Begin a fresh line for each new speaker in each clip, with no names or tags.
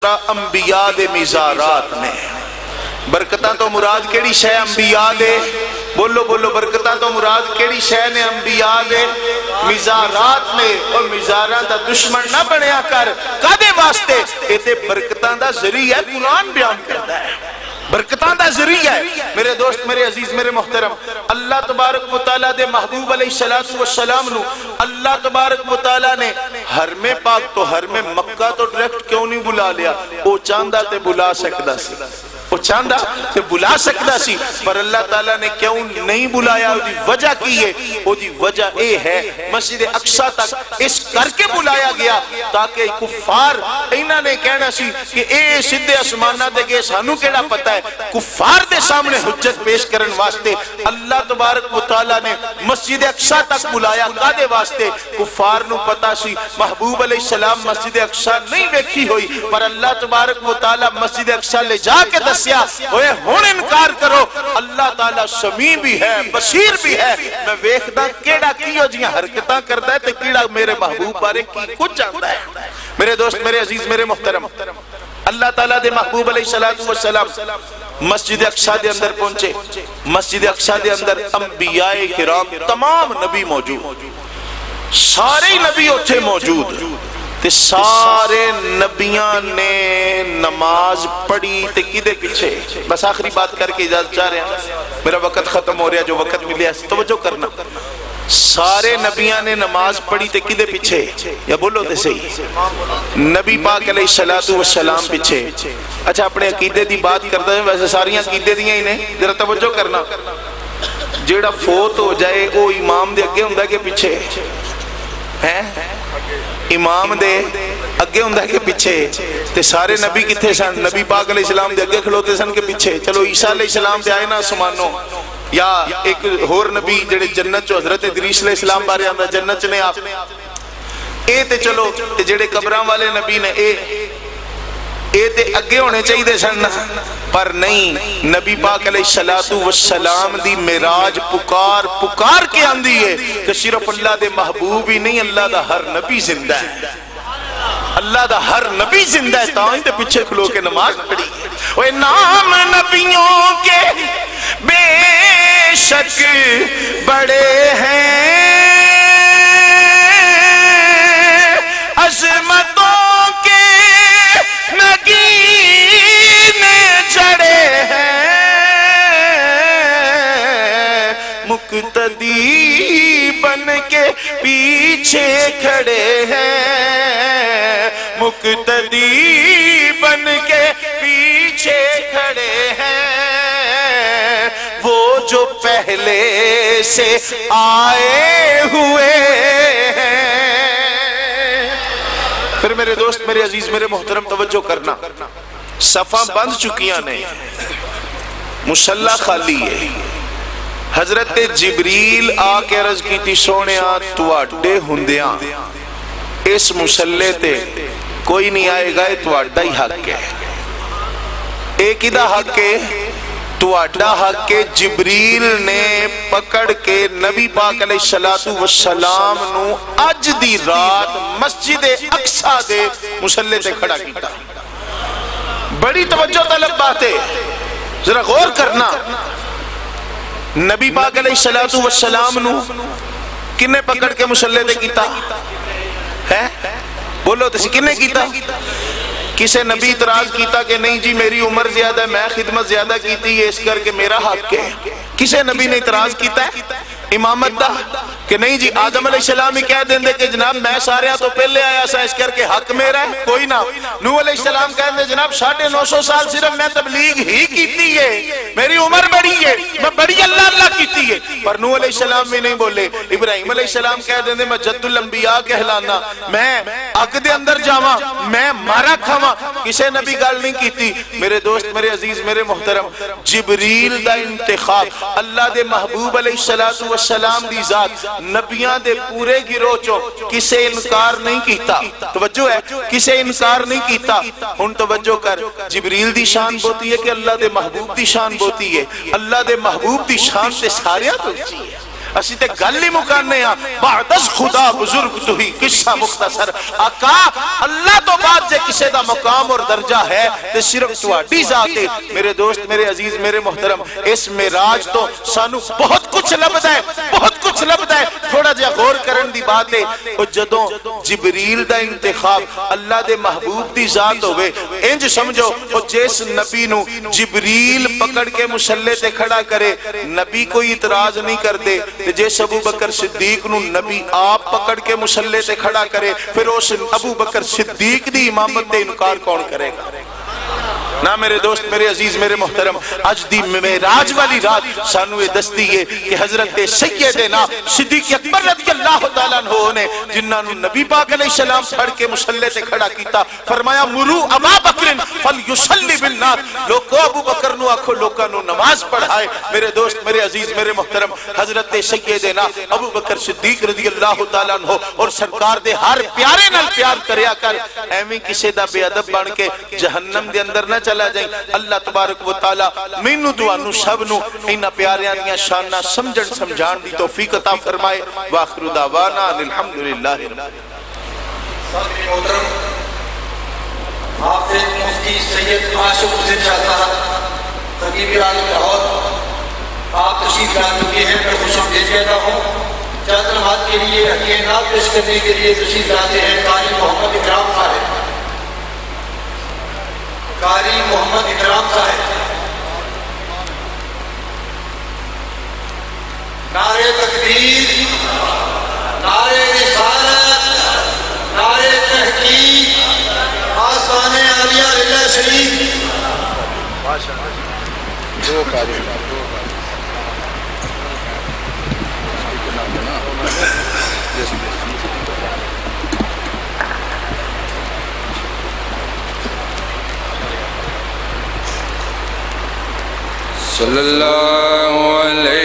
انبیاء دے مزارات نے برکتاں تو مراد کیڑی شے انبیاء دے بولو بولو برکتاں تو مراد کیڑی شے نے انبیاء دے مزارات نے اور مزاراں دا دشمن نہ بنیا کر کدے واسطے اے تے برکتاں دا ذریعہ ہے قرآن بیان کرتا ہے برکتاں دا ذریعہ ہے میرے دوست میرے عزیز میرے محترم اللہ تبارک و تعالیٰ دے محبوب علیہ السلام نو اللہ تبارک و تعالیٰ نے حرم پاک تو حرم مکہ تو ڈائریکٹ کیوں نہیں بلا لیا وہ چاندہ تے بلا سکدا سی وہ چاندہ تے بلا سکدا سی پر اللہ تعالیٰ نے کیوں نہیں بلایا وہ دی وجہ کی ہے وہ دی وجہ اے ہے مسجد اقصی تک اس کر کے بلایا گیا تاکہ کفار انہاں نے کہنا سی کہ اے سدھے اسمانہ دے گئے سانو کیڑا پتہ ہے کفار دے سامنے حجت پیش کرن واسطے اللہ تبارک و تعالیٰ نے مسجد اقصی تک بلایا کادے واسطے کفار نو پتہ سی محبوب علیہ السلام مسجد اقصی نہیں ویکھی ہوئی پر اللہ تبارک و تعالیٰ مسجد اقصی لے جا کے دسیا ہوئے ہون انکار کرو اللہ تعالیٰ سمیع بھی ہے بصیر بھی ہے میں ویکھدا کیڑا کیو جیاں حرکتاں کردا ہے تے کیڑا میرے محبوب بارے کی کچھ جاندا ہے میرے دوست میرے عزیز میرے محترم اللہ تعالیٰ دے محبوب علیہ السلام مسجد اقصی دے اندر پہنچے مسجد اقصی دے اندر انبیاء کرام تمام نبی موجود سارے نبی اتھے موجود تے سارے نبیاں نے نماز پڑھی تے کدے پیچھے بس آخری بات کر کے اجازت چاہ رہے ہیں میرا وقت ختم ہو رہا جو وقت ملیا توجہ کرنا سارے نبیاں نے نماز پڑھی تے کدے پیچھے یا بولو تے صحیح نبی پاک علیہ السلام پیچھے اچھا اپنے عقیدے دی بات کرتا ہے ویسے ساریاں عقیدے دیاں ہی نے ذرا توجہ کرنا جیڑا فوت ہو جائے وہ امام دے اگے ہوندا کہ پیچھے ہیں امام دے اگے ہوندا کہ پیچھے تے سارے نبی کتھے سن نبی پاک علیہ السلام دے اگے کھلوتے سن کہ پیچھے چلو عیسیٰ علیہ السلام دے آئے نا سمانو یا ایک ہور نبی جڑے جنت چو حضرت ادریس علیہ السلام بارے آندہ جنت چنے آپ اے تے چلو تے جڑے قبران والے نبی نے اے تے اگے ہونے چاہیے دے سن پر نہیں نبی پاک علیہ السلام دی معراج پکار کے آندی ہے کہ صرف اللہ دے محبوب ہی نہیں اللہ دا ہر نبی زندہ ہے اللہ دا ہر نبی زندہ ہے تاں تے پیچھے کھلو کے نماز پڑھی اوہ نام نبیوں کے بے شک بڑے ہیں عظمتوں کے نگین جڑے ہیں مقتدی بن کے پیچھے کھڑے ہیں مقتدی بن کے پیچھے کھڑے ہیں وہ جو پہلے سے آئے ہوئے ہیں پھر میرے دوست میرے عزیز میرے محترم توجہ کرنا صفحہ بند چکیاں نے مصلی خالی ہے حضرت جبریل آ کے عرض کی تھی سونیاں تواڈے ہوندیاں اس مصلی تے کوئی نہیں آئے گا تواڈا ہی حق ہے ایک ہی دا حق ہے تواڈا حق کے جبریل نے پکڑ کے نبی پاک علیہ السلام نو اج دی رات مسجد اقصی دے مصلی تے کھڑا کیتا بڑی توجہ طلب بات ہے ذرا غور کرنا نبی پاک علیہ السلام نو کنے پکڑ کے مصلی تے کیتا ہے بولو تسی کنے کیتا کسے نبی اعتراض کیتا کہ نہیں جی میری عمر زیادہ ہے میں خدمت زیادہ کیتی ہے اس کر کے میرا حق ہے کسے نبی نے اعتراض کیتا ہے امامت دا کہ نہیں جی آدم علیہ السلام ہی کہہ دیں دے کہ جناب میں سارے ہاں تو پہلے آیا سا اس کر کے حق میرا ہے کوئی نہ نوح علیہ السلام کہہ دیں جناب 950 سال صرف میں تبلیغ ہی کیتی ہے میری عمر بڑی ہے میں بڑی اللہ اللہ کیتی ہے پر نوح علیہ السلام بھی نہیں بولے ابراہیم علیہ السلام کہہ دیں دے میں جد الانبیاء کہلانا میں اگ دے اندر جاواں میں مارا کھاواں کسے نبی گل نہیں کیتی میرے دوست میرے عزیز میرے محترم جبریل دا انتخاب اللہ دے محبوب علیہ السلام دی ذات نبیاں دے پورے گروہ چو کسے انکار نہیں کیتا توجہ ہے کسے انکار نہیں کیتا ان توجہ کر جبریل دی شان بوتی ہے کہ اللہ دے محبوب دی شان بوتی ہے اللہ دے محبوب دی شان سے ساریاں تو اچھی ہے اسی تے گل ہی مکانے ہاں بعد از خدا بزرگ تو ہی قصہ مختصر آقا اللہ تو بعد جے کسے دا مقام اور درجہ ہے تے صرف تواڈی ذات ہے میرے دوست میرے عزیز میرے محترم اس معراج تو سانو بہت کچھ لبدا ہے بہت کچھ لبدا ہے تھوڑا جہا غور کرن دی بات ہے او جدوں جبریل دا انتخاب اللہ دے محبوب دی ذات ہوئے انج سمجھو او جس نبی نو جبریل پکڑ کے مسلح تے کھڑا کرے نبی کوئی اعتراض نہیں کردے جیس ابو بکر صدیق نو نبی آپ پکڑ کے مسلح تے کھڑا کرے پھر اس ابو بکر صدیق دی امامت تے انکار کون کرے گا نا میرے دوست میرے عزیز میرے محترم اج دی معراج والی رات سانو یہ دستی ہے کہ حضرت سیدنا صدیق اکبر رضی اللہ تعالیٰ عنہ نے جنہاں نو نبی پاک علیہ السلام پڑھ کے مسلح تے کھڑا کیتا فرمایا مرو ابا بکر فلیصلی بالناس لوگو ابو بکر نو آکھو لوگاں نو نماز پڑھائے میرے دوست میرے عزیز میرے محترم حضرت سیدنا ابو بکر صدیق رضی اللہ تعالیٰ عنہ اور سرکار دے ہر پیارے نال پیار کریا کر ایویں کسے دا بے ادب بن کے جہنم دے اندر نہ چلا جائیں اللہ تبارک و تعالی مینوں تانوں سب نو انہاں پیاریاں دیاں شاناں سمجھن سمجھان دی توفیق عطا فرمائے واخر دعوانا الحمدللہ
صدر محترم حافظ مفتی سید عاشق حسین شاہ صاحب خطیب عالم لاہور آپ تشریف لا چکے ہیں میں خوش آمدید کہتا ہوں چند لمحات کے لیے حقیقت نام پیش کرنے کے لیے تشریف لاتے ہیں قاری محمد اکرام صاحب قاری محمد اکرام صاحب نعرہ تکبیر نعرہ رسالت نعرہ تحقیق آستان عالیہ للہ شریف
دو قاری صلی اللہ علیہ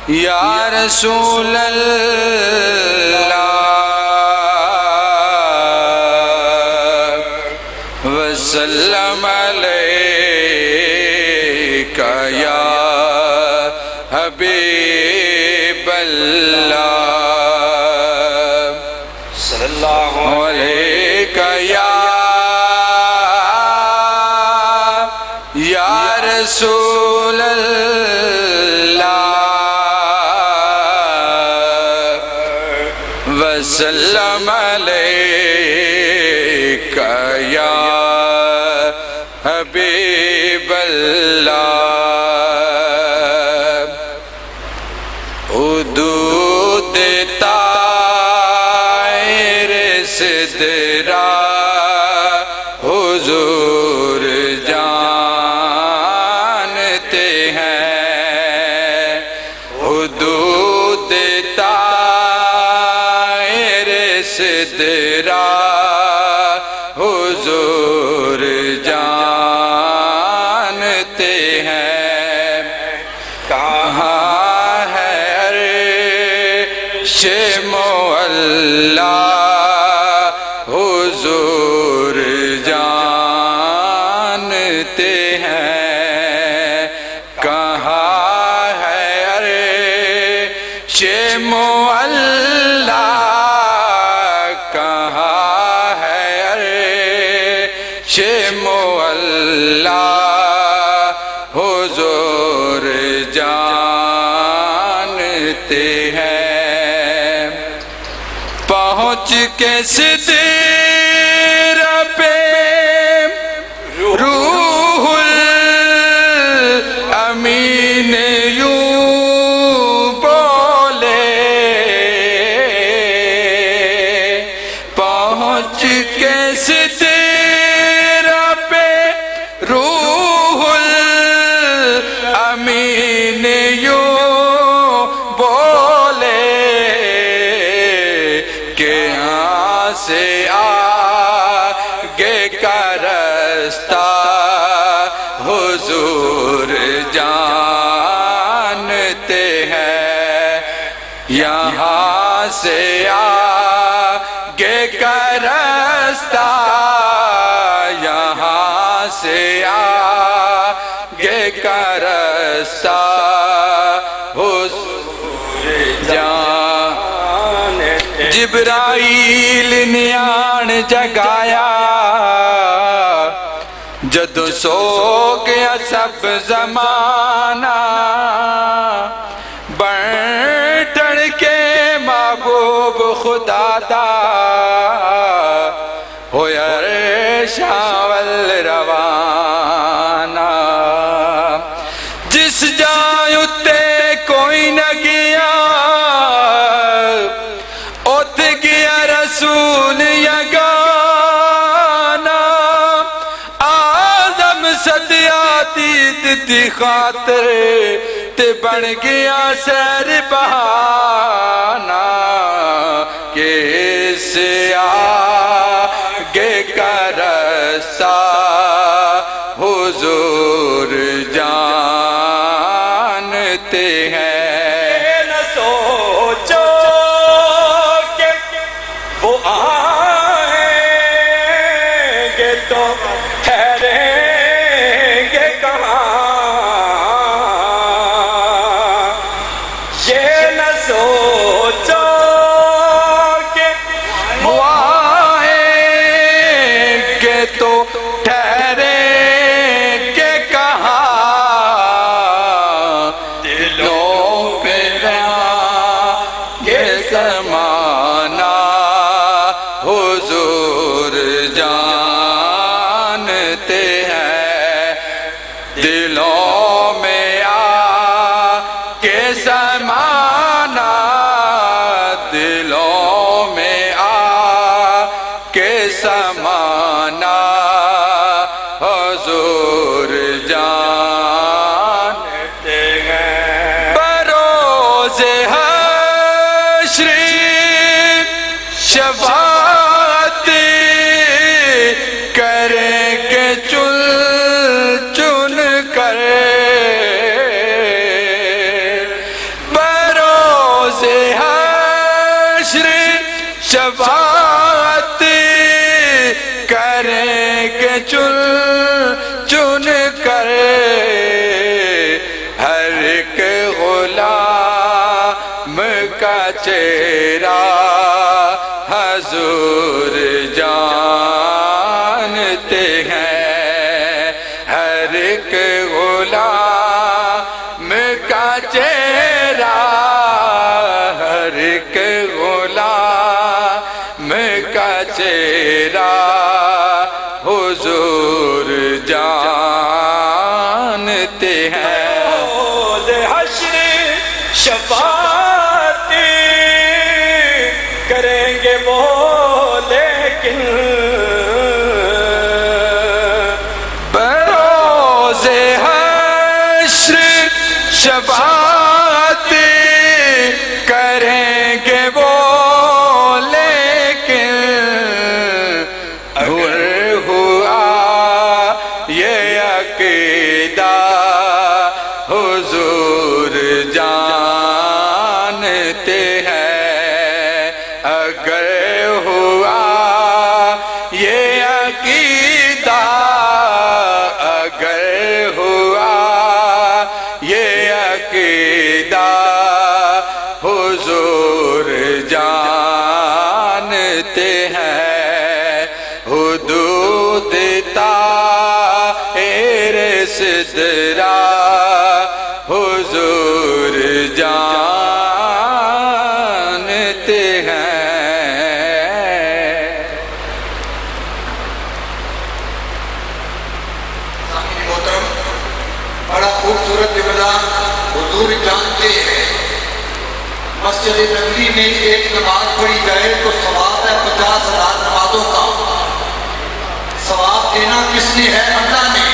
یا رسول اللہ وسلم علیک یا حبیب اللہ صلی اللہ علیک یا رسول اللہ وسلم علیک یا حبیب اللہ حدود طائر صدرا حضور جانتے ہیں حدود طائر صدرا حضور جانتے ہیں کہاں ہے عرش معلا حضور جانتے ہیں کہاں ہے عرش معلا کہاں ہے عرش معلا حضور جانتے ہیں پہنچ کے صدر پہ روح الامین یوں بولے پہنچ کے صدر پہ روح الامین یوں بولے کہ یہاں سے آگے کا رستہ حضور جانتے ہیں یہاں سے آگے کا رستہ یہاں سے آگے کا رستہ حضور جان جبرائیل نے آن جگایا جدو سو گیا سب زمانہ بڑھ کے محبوب خدا دا ہویا شاول روانہ جس جائے اتے کوئی نہ گیا ات گیا رسول یگانا آدم صدیاتی تی خاطر تے بن گیا سیر بہانا کس آگے کا رستہ حضور جانتے ہیں
نہ سوچو کہ وہ آئیں گے تو ٹھہریں گے کہاں یہ نہ سوچو کہ
وہ آئیں گے تو ٹھہریں گے کہاں دلوں پہ یہ زمانہ حضور جانتے ہیں دلوں میں کے زمانہ دلوں میں کے زمانہ حضور جانتے ہیں بروز حشر شفاعت کریں گے چن چن کر بروز حشر شفاعت کریں گے چن چن کر ہر ایک غلام کا چہرہ حضور جانتے ہیں ہر ایک غلام کا چہرہ ہر ایک غلام کا چہرہ حضور جانتے ہیں
روز حشر شفاعت کریں گے وہ لیکن
بروز حشر شفاعت کریں گے وہ لیکن اگر ہوا یہ عقیدہ حضور جانتے ہیں اگر ہوا یہ عقیدہ اگر ہوا یہ عقیدہ حضور جانتے ہیں حدود طاہر سدرہ حضور جانتے ہیں
سامعین محترم بڑا خوبصورت جملہ حضور جانتے ہیں مسجد نبوی میں ایک نماز پڑھی جائے تو ثواب ہے 50,000 نمازوں کا ثواب دینا کس نے ہے اللہ نے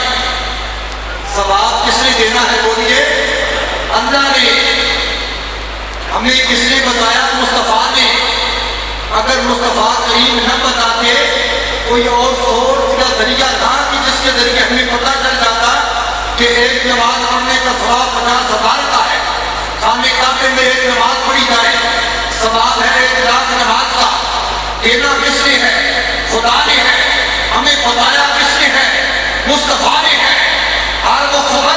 ثواب کس نے دینا ہے بولیے اللہ نے ہمیں کس نے بتایا مصطفیٰ نے اگر مصطفیٰ کریم نہ بتاتے کوئی اور سورس کا ذریعہ تھا کہ جس کے ذریعے ہمیں پتہ چل جاتا کہ ایک نماز پڑھنے کا ثواب 50,000 کا ہے خانہ کعبے میں ایک نماز پڑھی جائے ثواب ہے 1,00,000 نماز کا دینا کس نے ہے خدا نے ہے ہمیں بتایا کس نے ہے مصطفیٰ نے ہے اور وہ خبر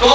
2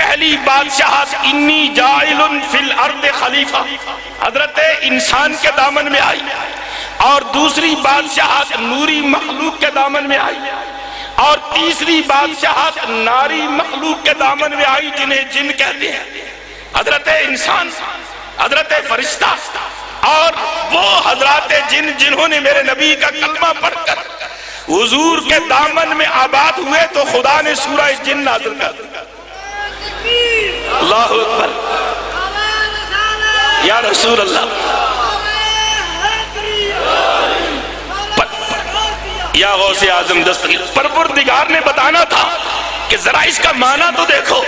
پہلی بادشاہت انی جاعل فی الارض خلیفہ حضرت انسان کے دامن میں آئی، اور دوسری بادشاہت نوری مخلوق کے دامن میں آئی، اور تیسری بادشاہت ناری مخلوق کے دامن میں آئی جنہیں جن کہتے ہیں۔ حضرت انسان، حضرت فرشتہ، اور وہ حضرات جن جنہوں نے میرے نبی کا کلمہ پڑھ کر حضور کے دامن میں آباد ہوئے تو خدا نے سورہ جن نازل کر دیا۔ اللہ اکبر یا رسول اللہ، یا غوث اعظم دستگیر۔ پروردگار نے بتانا تھا کہ ذرا اس کا معنی تو دیکھو۔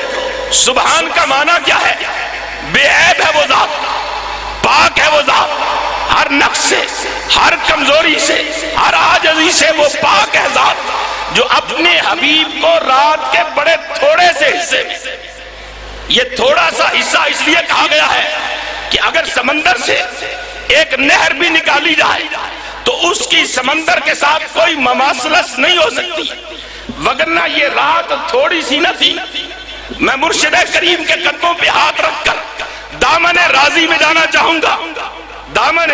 سبحان کا معنی کیا ہے؟ بے عیب ہے وہ ذات، پاک ہے وہ ذات، ہر نقص سے، ہر کمزوری سے، ہر عاجزی سے وہ پاک ہے ذات، جو اپنے حبیب کو رات کے بڑے تھوڑے سے حصے میں، یہ تھوڑا سا حصہ اس لیے کہا گیا ہے کہ اگر سمندر سے ایک نہر بھی نکالی جائے تو اس کی سمندر کے ساتھ کوئی مماثلت نہیں ہو سکتی، وگرنہ یہ رات تھوڑی سی نہ تھی۔ میں مرشد کریم کے قدموں پہ ہاتھ رکھ کر دامن راضی میں جانا چاہوں گا، دامن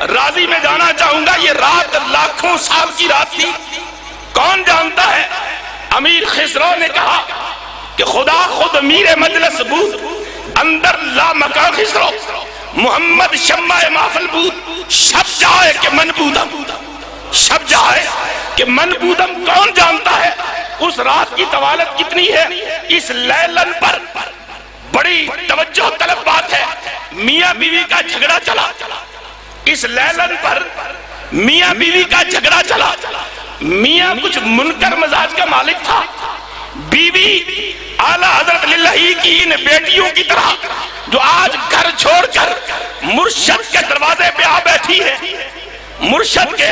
راضی میں جانا چاہوں گا۔ یہ رات لاکھوں سال کی رات تھی، کون جانتا ہے؟ امیر خسرو نے کہا کہ خدا خود امیر مجلس بود، اندر لا مکان خسرو، محمد شمع محفل بود، شب جائے کہ من بودم، شب جائے کہ من بودم۔ کون جانتا ہے اس رات کی طوالت کتنی ہے؟ اس لیلن پر بڑی توجہ طلب بات ہے، میاں بیوی کا جھگڑا چلا، اس لیلن پر میاں بیوی کا جھگڑا چلا۔ میاں کچھ منکر مزاج کا مالک تھا، بیوی اعلیٰ حضرت للہی کی ان بیٹیوں کی طرح جو آج گھر چھوڑ کر مرشد کے دروازے پہ آ بیٹھی ہے، مرشد کے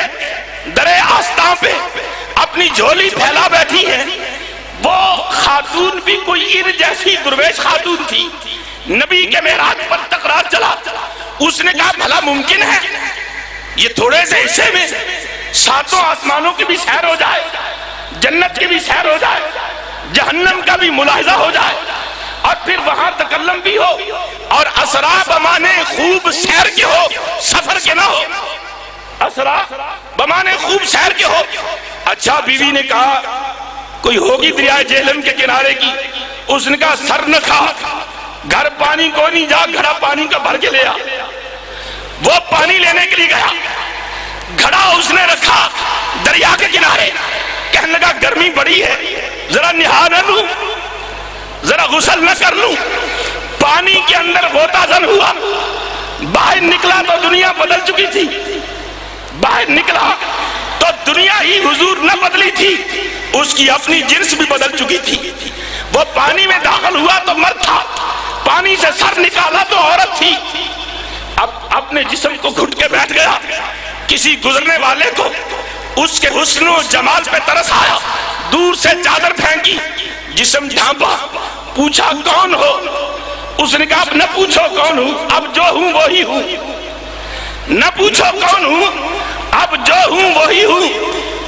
درے آستان پہ اپنی جھولی پھیلا بیٹھی ہے، وہ خاتون بھی کوئی ار جیسی درویش خاتون تھی۔ نبی کے معراج پر تکرار چلا، اس نے کہا بھلا ممکن ہے یہ تھوڑے سے حصے میں ساتوں آسمانوں کی بھی سیر ہو جائے، جنت کی بھی سیر ہو جائے، جہنم کا بھی ملاحظہ ہو جائے، اور پھر وہاں تکلم بھی ہو، اور اسرا بمانے خوب سیر کے ہو، سفر کے نہ ہو، اسرا بمانے خوب سیر کے ہو۔ اچھا، بیوی نے کہا کوئی ہوگی دریائے جہلم کے کنارے کی؟ اس نے کہا سر نہ کھا، گھر پانی کو نہیں، جا گھڑا پانی کا بھر کے لے آ۔ وہ پانی لینے کے لیے گیا، گھڑا اس نے رکھا دریا کے کنارے، کہنے لگا گرمی بڑی ہے، ذرا نہا نہ لوں، ذرا غسل نہ کر لوں؟ پانی کے اندر غوطہ زن ہوا، باہر نکلا تو دنیا بدل چکی تھی، باہر نکلا تو دنیا ہی حضور نہ بدلی تھی، اس کی اپنی جنس بھی بدل چکی تھی۔ وہ پانی میں داخل ہوا تو مرد تھا، پانی سے سر نکالا تو عورت تھی۔ اب اپنے جسم کو گھٹ کے بیٹھ گیا، کسی گزرنے والے کو اس کے حسن و جمال پہ ترس آیا، دور سے چادر پھینکی، جسم ڈھانپا، پوچھا کون ہو؟ اس نے کہا اب نہ پوچھو کون ہوں، اب جو ہوں وہی ہوں، نہ پوچھو کون ہوں، اب جو ہوں وہی ہوں۔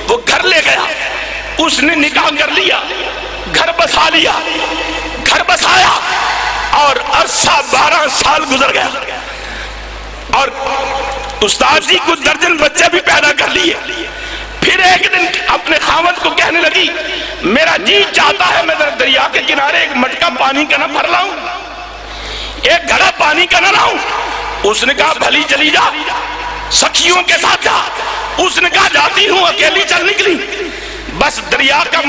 وہ گھر لے گیا، اس نے نکاح کر لیا، گھر بسا لیا، گھر بسایا، اور عرصہ 12 سال گزر گیا، اور استاد جی کو درجن بچے بھی پیدا کر لیے۔ پھر ایک دن اپنے خاوند کو کہنے لگی میرا جی چاہتا ہے میں دریا کے کنارے ایک مٹکا پانی کا نہ بھر لاؤں، ایک گھڑا پانی کا نہ لاؤں؟ اس نے کہا بھلی چلی جا، سکھیوں کے ساتھ جا۔ اس نے کہا جاتی ہوں، اکیلی چل نکلی۔ بس دریا کا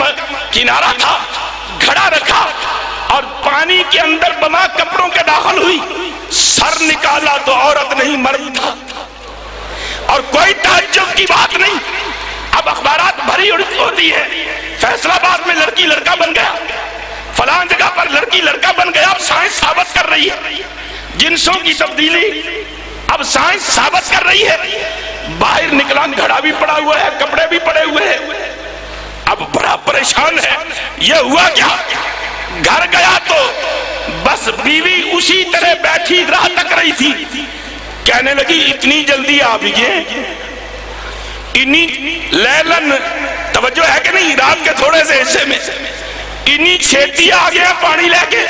کنارہ تھا، گھڑا رکھا، اور پانی کے اندر بما کپڑوں کے داخل ہوئی، سر نکالا تو عورت نہیں مرد تھا، اور کوئی تعجب کی بات نہیں۔ اب اخبارات بھری ہوتی ہے، فیصل آباد میں لڑکی لڑکا بن گیا، فلاں جگہ پر لڑکی لڑکا بن گیا۔ اب سائنس ثابت کر رہی ہے جنسوں کی تبدیلی، اب سائنس ثابت کر رہی ہے۔ باہر نکلا، گھڑا بھی پڑا ہوا ہے، کپڑے بھی پڑے ہوئے ہیں، اب بڑا پریشان ہے، یہ ہوا کیا؟ گھر گیا تو بس بیوی اسی طرح بیٹھی راہ تک رہی تھی، کہنے لگی اتنی جلدی آپ یہ انی لیلن، توجہ ہے کہ نہیں؟ رات کے تھوڑے سے حصے میں انی چھیتی آ گیا پانی لے کے،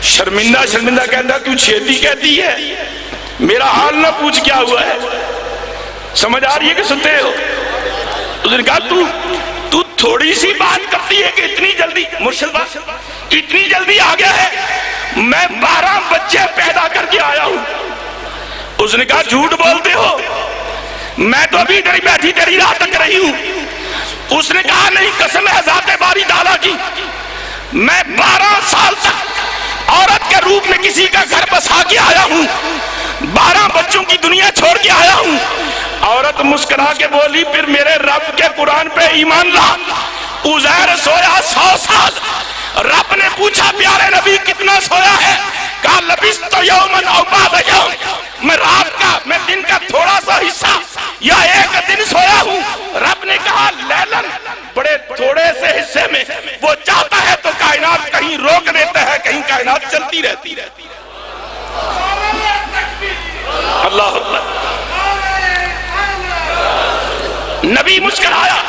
شرمندہ شرمندہ کہتا تو چھیتی کہتی ہے، میرا حال نہ پوچھ کیا ہوا ہے. سمجھ آ رہی ہے کہ سنتے ہو؟ اس نے کہا تو تھوڑی سی بات کرتی ہے کہ اتنی جلدی، مرشد بات اتنی جلدی آ گیا ہے، میں 12 بچے پیدا کر کے آیا ہوں. اس نے کہا جھوٹ بولتے ہو، میں تو ابھی ادھر بیٹھی تیری راہ تک رہی ہوں. اس نے کہا نہیں، قسم ہے ذات باری تعالیٰ کی، میں 12 سال تک عورت کے روپ میں کسی کا گھر بسا کے آیا ہوں، 12 بچوں کی دنیا چھوڑ کے آیا ہوں. عورت مسکرا کے بولی پھر میرے رب کے قرآن پہ ایمان لا. عزیر سویا 100 سال. رب نے پوچھا پیارے نبی کتنا سویا ہے؟ کہا لبثت یومن او بعض یوم، میں رات کا، میں دن کا تھوڑا سا حصہ یا ایک دن سویا ہوں. رب نے کہا لیلن، بڑے تھوڑے سے حصے میں وہ چاہتا ہے تو کائنات کہیں روک دیتا ہے، کہیں کائنات چلتی رہتی ہے. اللہ اکبر. نبی مسکرایا،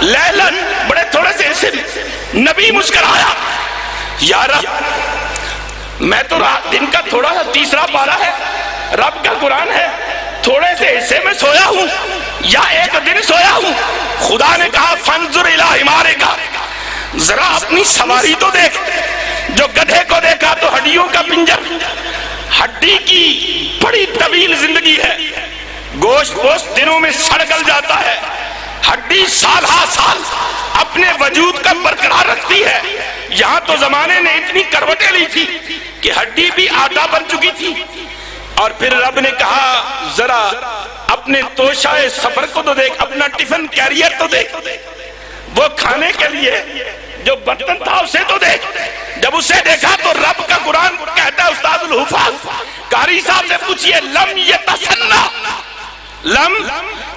لیلن بڑے تھوڑے سے حصے میں. نبی مسکرایا، یا رب میں تو رات دن کا تھوڑا سا تیسرا پارا ہے، رب کا قرآن ہے، تھوڑے سے حصے میں سویا ہوں یا ایک دن سویا ہوں. خدا نے کہا فانظر الی حمارک، ذرا اپنی سواری تو دیکھ. جو گدھے کو دیکھا تو ہڈیوں کا پنجر، ہڈی کی بڑی طویل زندگی ہے، گوشت گوشت دنوں میں سڑ گل جاتا ہے، ہڈی سال ہا سال اپنے وجود کا برقرار رکھتی ہے. یہاں تو زمانے نے اتنی کروٹیں لی تھی کہ ہڈی بھی آٹا بن چکی تھی. اور پھر رب نے کہا ذرا اپنے توشہ سفر کو تو دیکھ، اپنا ٹفن کیریئر تو دیکھ، وہ کھانے کے لیے جو برتن تھا اسے تو دیکھ. جب اسے دیکھا تو رب کا قرآن کہتا ہے استاد الحفاظ قاری صاحب سے پوچھئے لم یتسنہ، لم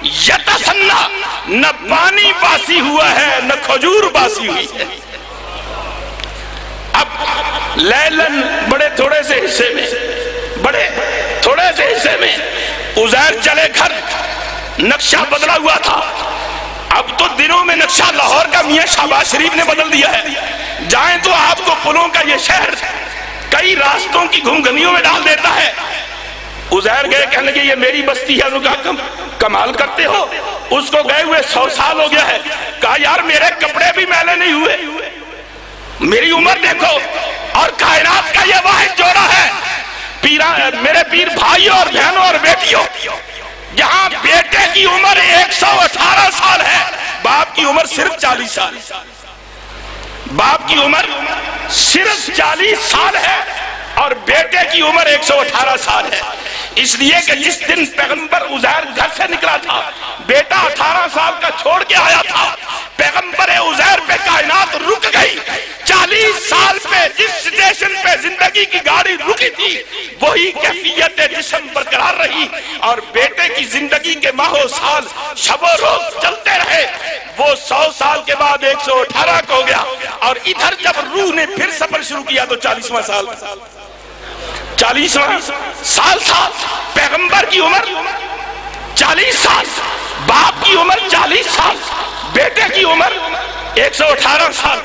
یتسنہ، نہ پانی باسی ہوا ہے نہ کھجور باسی ہوئی ہے. اب لیلن بڑے تھوڑے سے حصے میں، بڑے تھوڑے سے حصے میں عزیر چلے گھر. نقشہ بدلا ہوا تھا، اب تو دنوں میں نقشہ لاہور کا میاں شہباز شریف نے بدل دیا ہے. جائیں تو آپ کو پلوں کا یہ شہر کئی راستوں کی گھمگھمیوں میں ڈال دیتا ہے. عزیر گئے، کہنے لگے یہ میری بستی ہے. انہوں نے کہا کمال کرتے ہو، اس کو گئے ہوئے 100 سال ہو گیا ہے. کہا یار میرے کپڑے بھی میلے نہیں ہوئے، میری عمر دیکھو. اور کائنات کا یہ واحد جوڑا ہے میرے پیر بھائیوں اور بہنوں اور بیٹیوں، جہاں بیٹے کی عمر 118 سال ہے، باپ کی عمر صرف 40 سال، باپ کی عمر صرف 40 سال ہے اور بیٹے کی عمر 118 سال ہے. اس لیے کہ جس دن پیغمبر عزیر گھر سے نکلا تھا، بیٹا 18 سال کا چھوڑ کے آیا تھا. پیغمبر عزیر پہ کائنات رک گئی. 40 سال پہ جس سٹیشن پہ زندگی کی گاڑی رکی تھی وہی کیفیت جسم برقرار رہی، اور بیٹے کی زندگی کے ماہ و سال شب و روز چلتے رہے. وہ 100 سال کے بعد 118 کو گیا، اور ادھر جب روح نے پھر سفر شروع کیا تو 40واں سال، 40واں سال تھا. پیغمبر کی عمر 40 سال، باپ کی عمر 40 سال، بیٹے کی عمر 118 سال.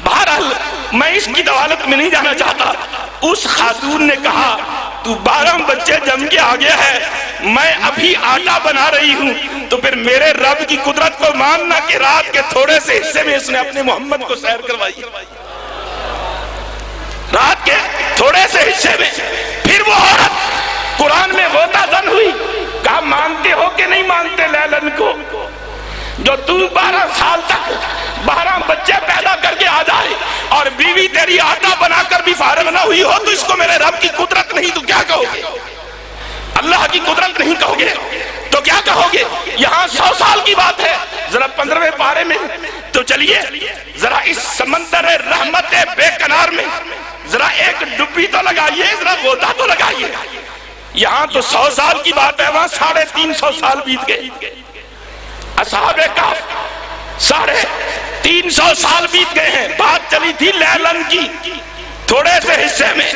بہرحال میں اس کی دلالت میں نہیں جانا چاہتا. اس خاتون نے کہا تو 12 بچے جم کے آ گیا ہے، میں ابھی آٹا بنا رہی ہوں. تو پھر میرے رب کی قدرت کو ماننا کہ رات کے تھوڑے سے حصے میں اس نے اپنے محمد کو سیر کروائی. رات کے تھوڑے سے حصے میں پھر وہ عورت قرآن میں غوطہ زن ہوئی. کہا مانتے ہو کہ نہیں مانتے لیلن کو؟ جو تو 12 سال تک 12 بچے پیدا کر کے آ جائے اور بیوی تیری آٹا بنا کر بھی فارغ نہ ہوئی ہو تو اس کو میرے رب کی قدرت نہیں تو کیا کہو گے؟ اللہ کی قدرت نہیں کہو گے تو کیا کہو گے؟ یہاں 100 سال کی بات ہے. ذرا 15ویں پارے میں تو چلیے ذرا اس سمندر رحمت بے کنار میں ذرا ایک ڈبی تو لگائیے، ذرا غوطہ تو لگائیے. یہاں تو 100 سال کی بات ہے، وہاں 350 سال بیت گئے. اصحاب کہف 350 سال بیت گئے ہیں. بات چلی تھی لیلن کی تھوڑے سے حصے میں،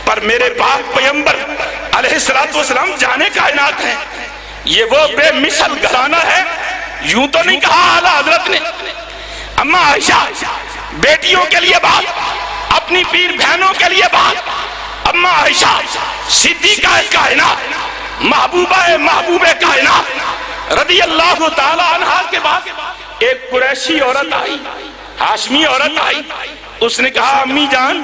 پر میرے پاک پیغمبر علیہ السلام جانے کائنات ہیں. یہ وہ بے مثل گھرانہ ہے. یوں تو نہیں کہا اعلیٰ حضرت نے. اما عائشہ بیٹیوں کے لیے بات، اپنی پیر بہنوں کے لیے بات، اما عائشہ صدیقہ کائنات، محبوب کائنات رضی اللہ تعالی عنہ کے بعد ایک قریشی عورت آئی، ہاشمی عورت آئی، اس نے کہا امی جان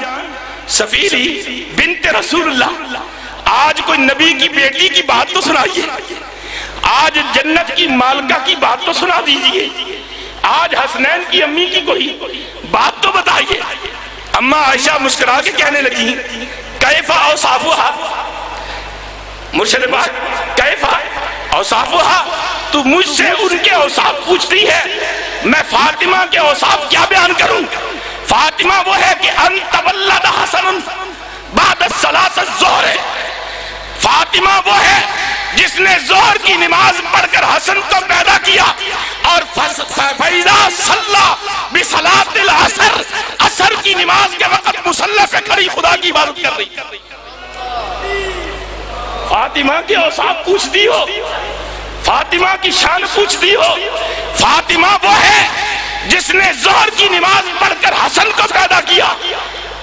سفیری بنت رسول اللہ، آج کوئی نبی کی بیٹی کی بات تو سنائیے، آج جنت کی مالکہ کی بات تو سنا دیجئے، آج حسنین کی امی کی کوئی بات تو بتائیے۔ اما عائشہ مسکرا کے کہنے لگی کیفا اوصافھا، مرشد پاک کیفا اوصافھا، تو مجھ سے ان کے اوصاف پوچھتی ہے، میں فاطمہ کے اوصاف کیا بیان کروں؟ فاطمہ وہ ہے کہ انت ولد حسن بعد الصلاۃ الظہر، فاطمہ وہ ہے جس نے ظہر کی نماز پڑھ کر حسن کو پیدا کیا، اور فَإِذَا صَلَّى بِصَلَاةِ الْعَصْرِ، عصر کی نماز کے وقت مصلی پہ کھڑی خدا کی عبادت کر رہی۔ فاطمہ کے اوصاف پوچھتی ہو، فاطمہ کی شان پوچھتی ہو، فاطمہ وہ ہے جس نے ظہر کی نماز پڑھ کر حسن کو پیدا کیا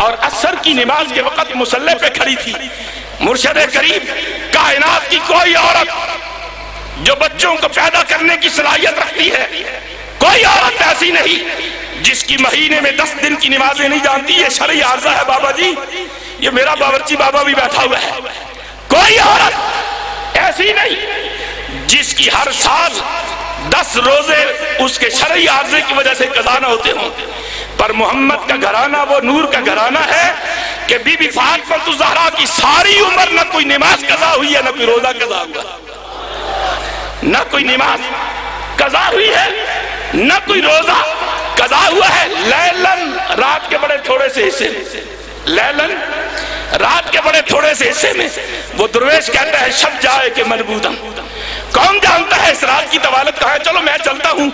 اور عصر کی نماز کے وقت مصلی پہ کھڑی تھی۔ مرشد کریم کائنات کی کوئی عورت جو بچوں کو پیدا کرنے کی صلاحیت رکھتی ہے، کوئی عورت ایسی نہیں جس کی مہینے میں 10 دن کی نمازیں نہیں جانتی۔ یہ شرعی عارضہ ہے بابا جی، یہ میرا باورچی بابا بھی بیٹھا ہوا ہے۔ کوئی عورت ایسی نہیں جس کی ہر سال 10 روزے اس کے شرعی عارضے کی وجہ سے قضا نہ ہوتے ہوں، پر محمد کا گھرانہ وہ نور کا گھرانہ ہے کہ بی بی فاطمہ الزہرا کی ساری عمر نہ کوئی نماز قضا ہوئی ہے، نہ کوئی روزہ قضا ہوا، نہ کوئی نماز قضا ہوئی ہے، نہ کوئی روزہ قضا ہوا ہے۔ لیلن، رات کے بڑے تھوڑے سے حصے میں، لیلن، رات کے بڑے تھوڑے سے حصے میں وہ درویش کہتا ہے شب جائے کہ مربوطم، کون جانتا ہے اس رات کی طوالت کہاں ہے؟ چلو میں چلتا ہوں،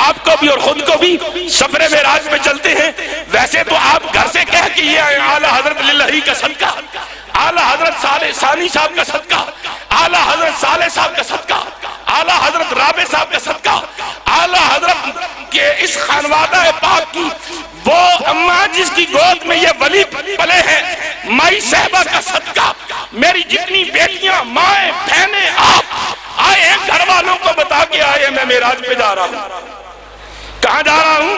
آپ کو بھی اور خود کو بھی سفر معراج میں چلتے ہیں۔ ویسے تو آپ گھر سے کہہ کہ یہ اعلیٰ حضرت للہی کا صدقہ، اعلیٰ حضرت صالح ثانی صاحب کا صدقہ، اعلیٰ حضرت صالح صاحب کا صدقہ، اعلیٰ حضرت رابع صاحب کا صدقہ، اعلیٰ حضرت کے اس خانوادہ پاک کی وہ اماں جس کی گود میں یہ ولی پلے ہیں، مائی صاحبہ کا صدقہ، میری جتنی بیٹیاں، مائیں، بہنیں، آپ آئے ہیں، گھر والوں کو بتا کے آئے ہیں میں معراج پہ جا رہا ہوں۔ کہاں جا رہا ہوں؟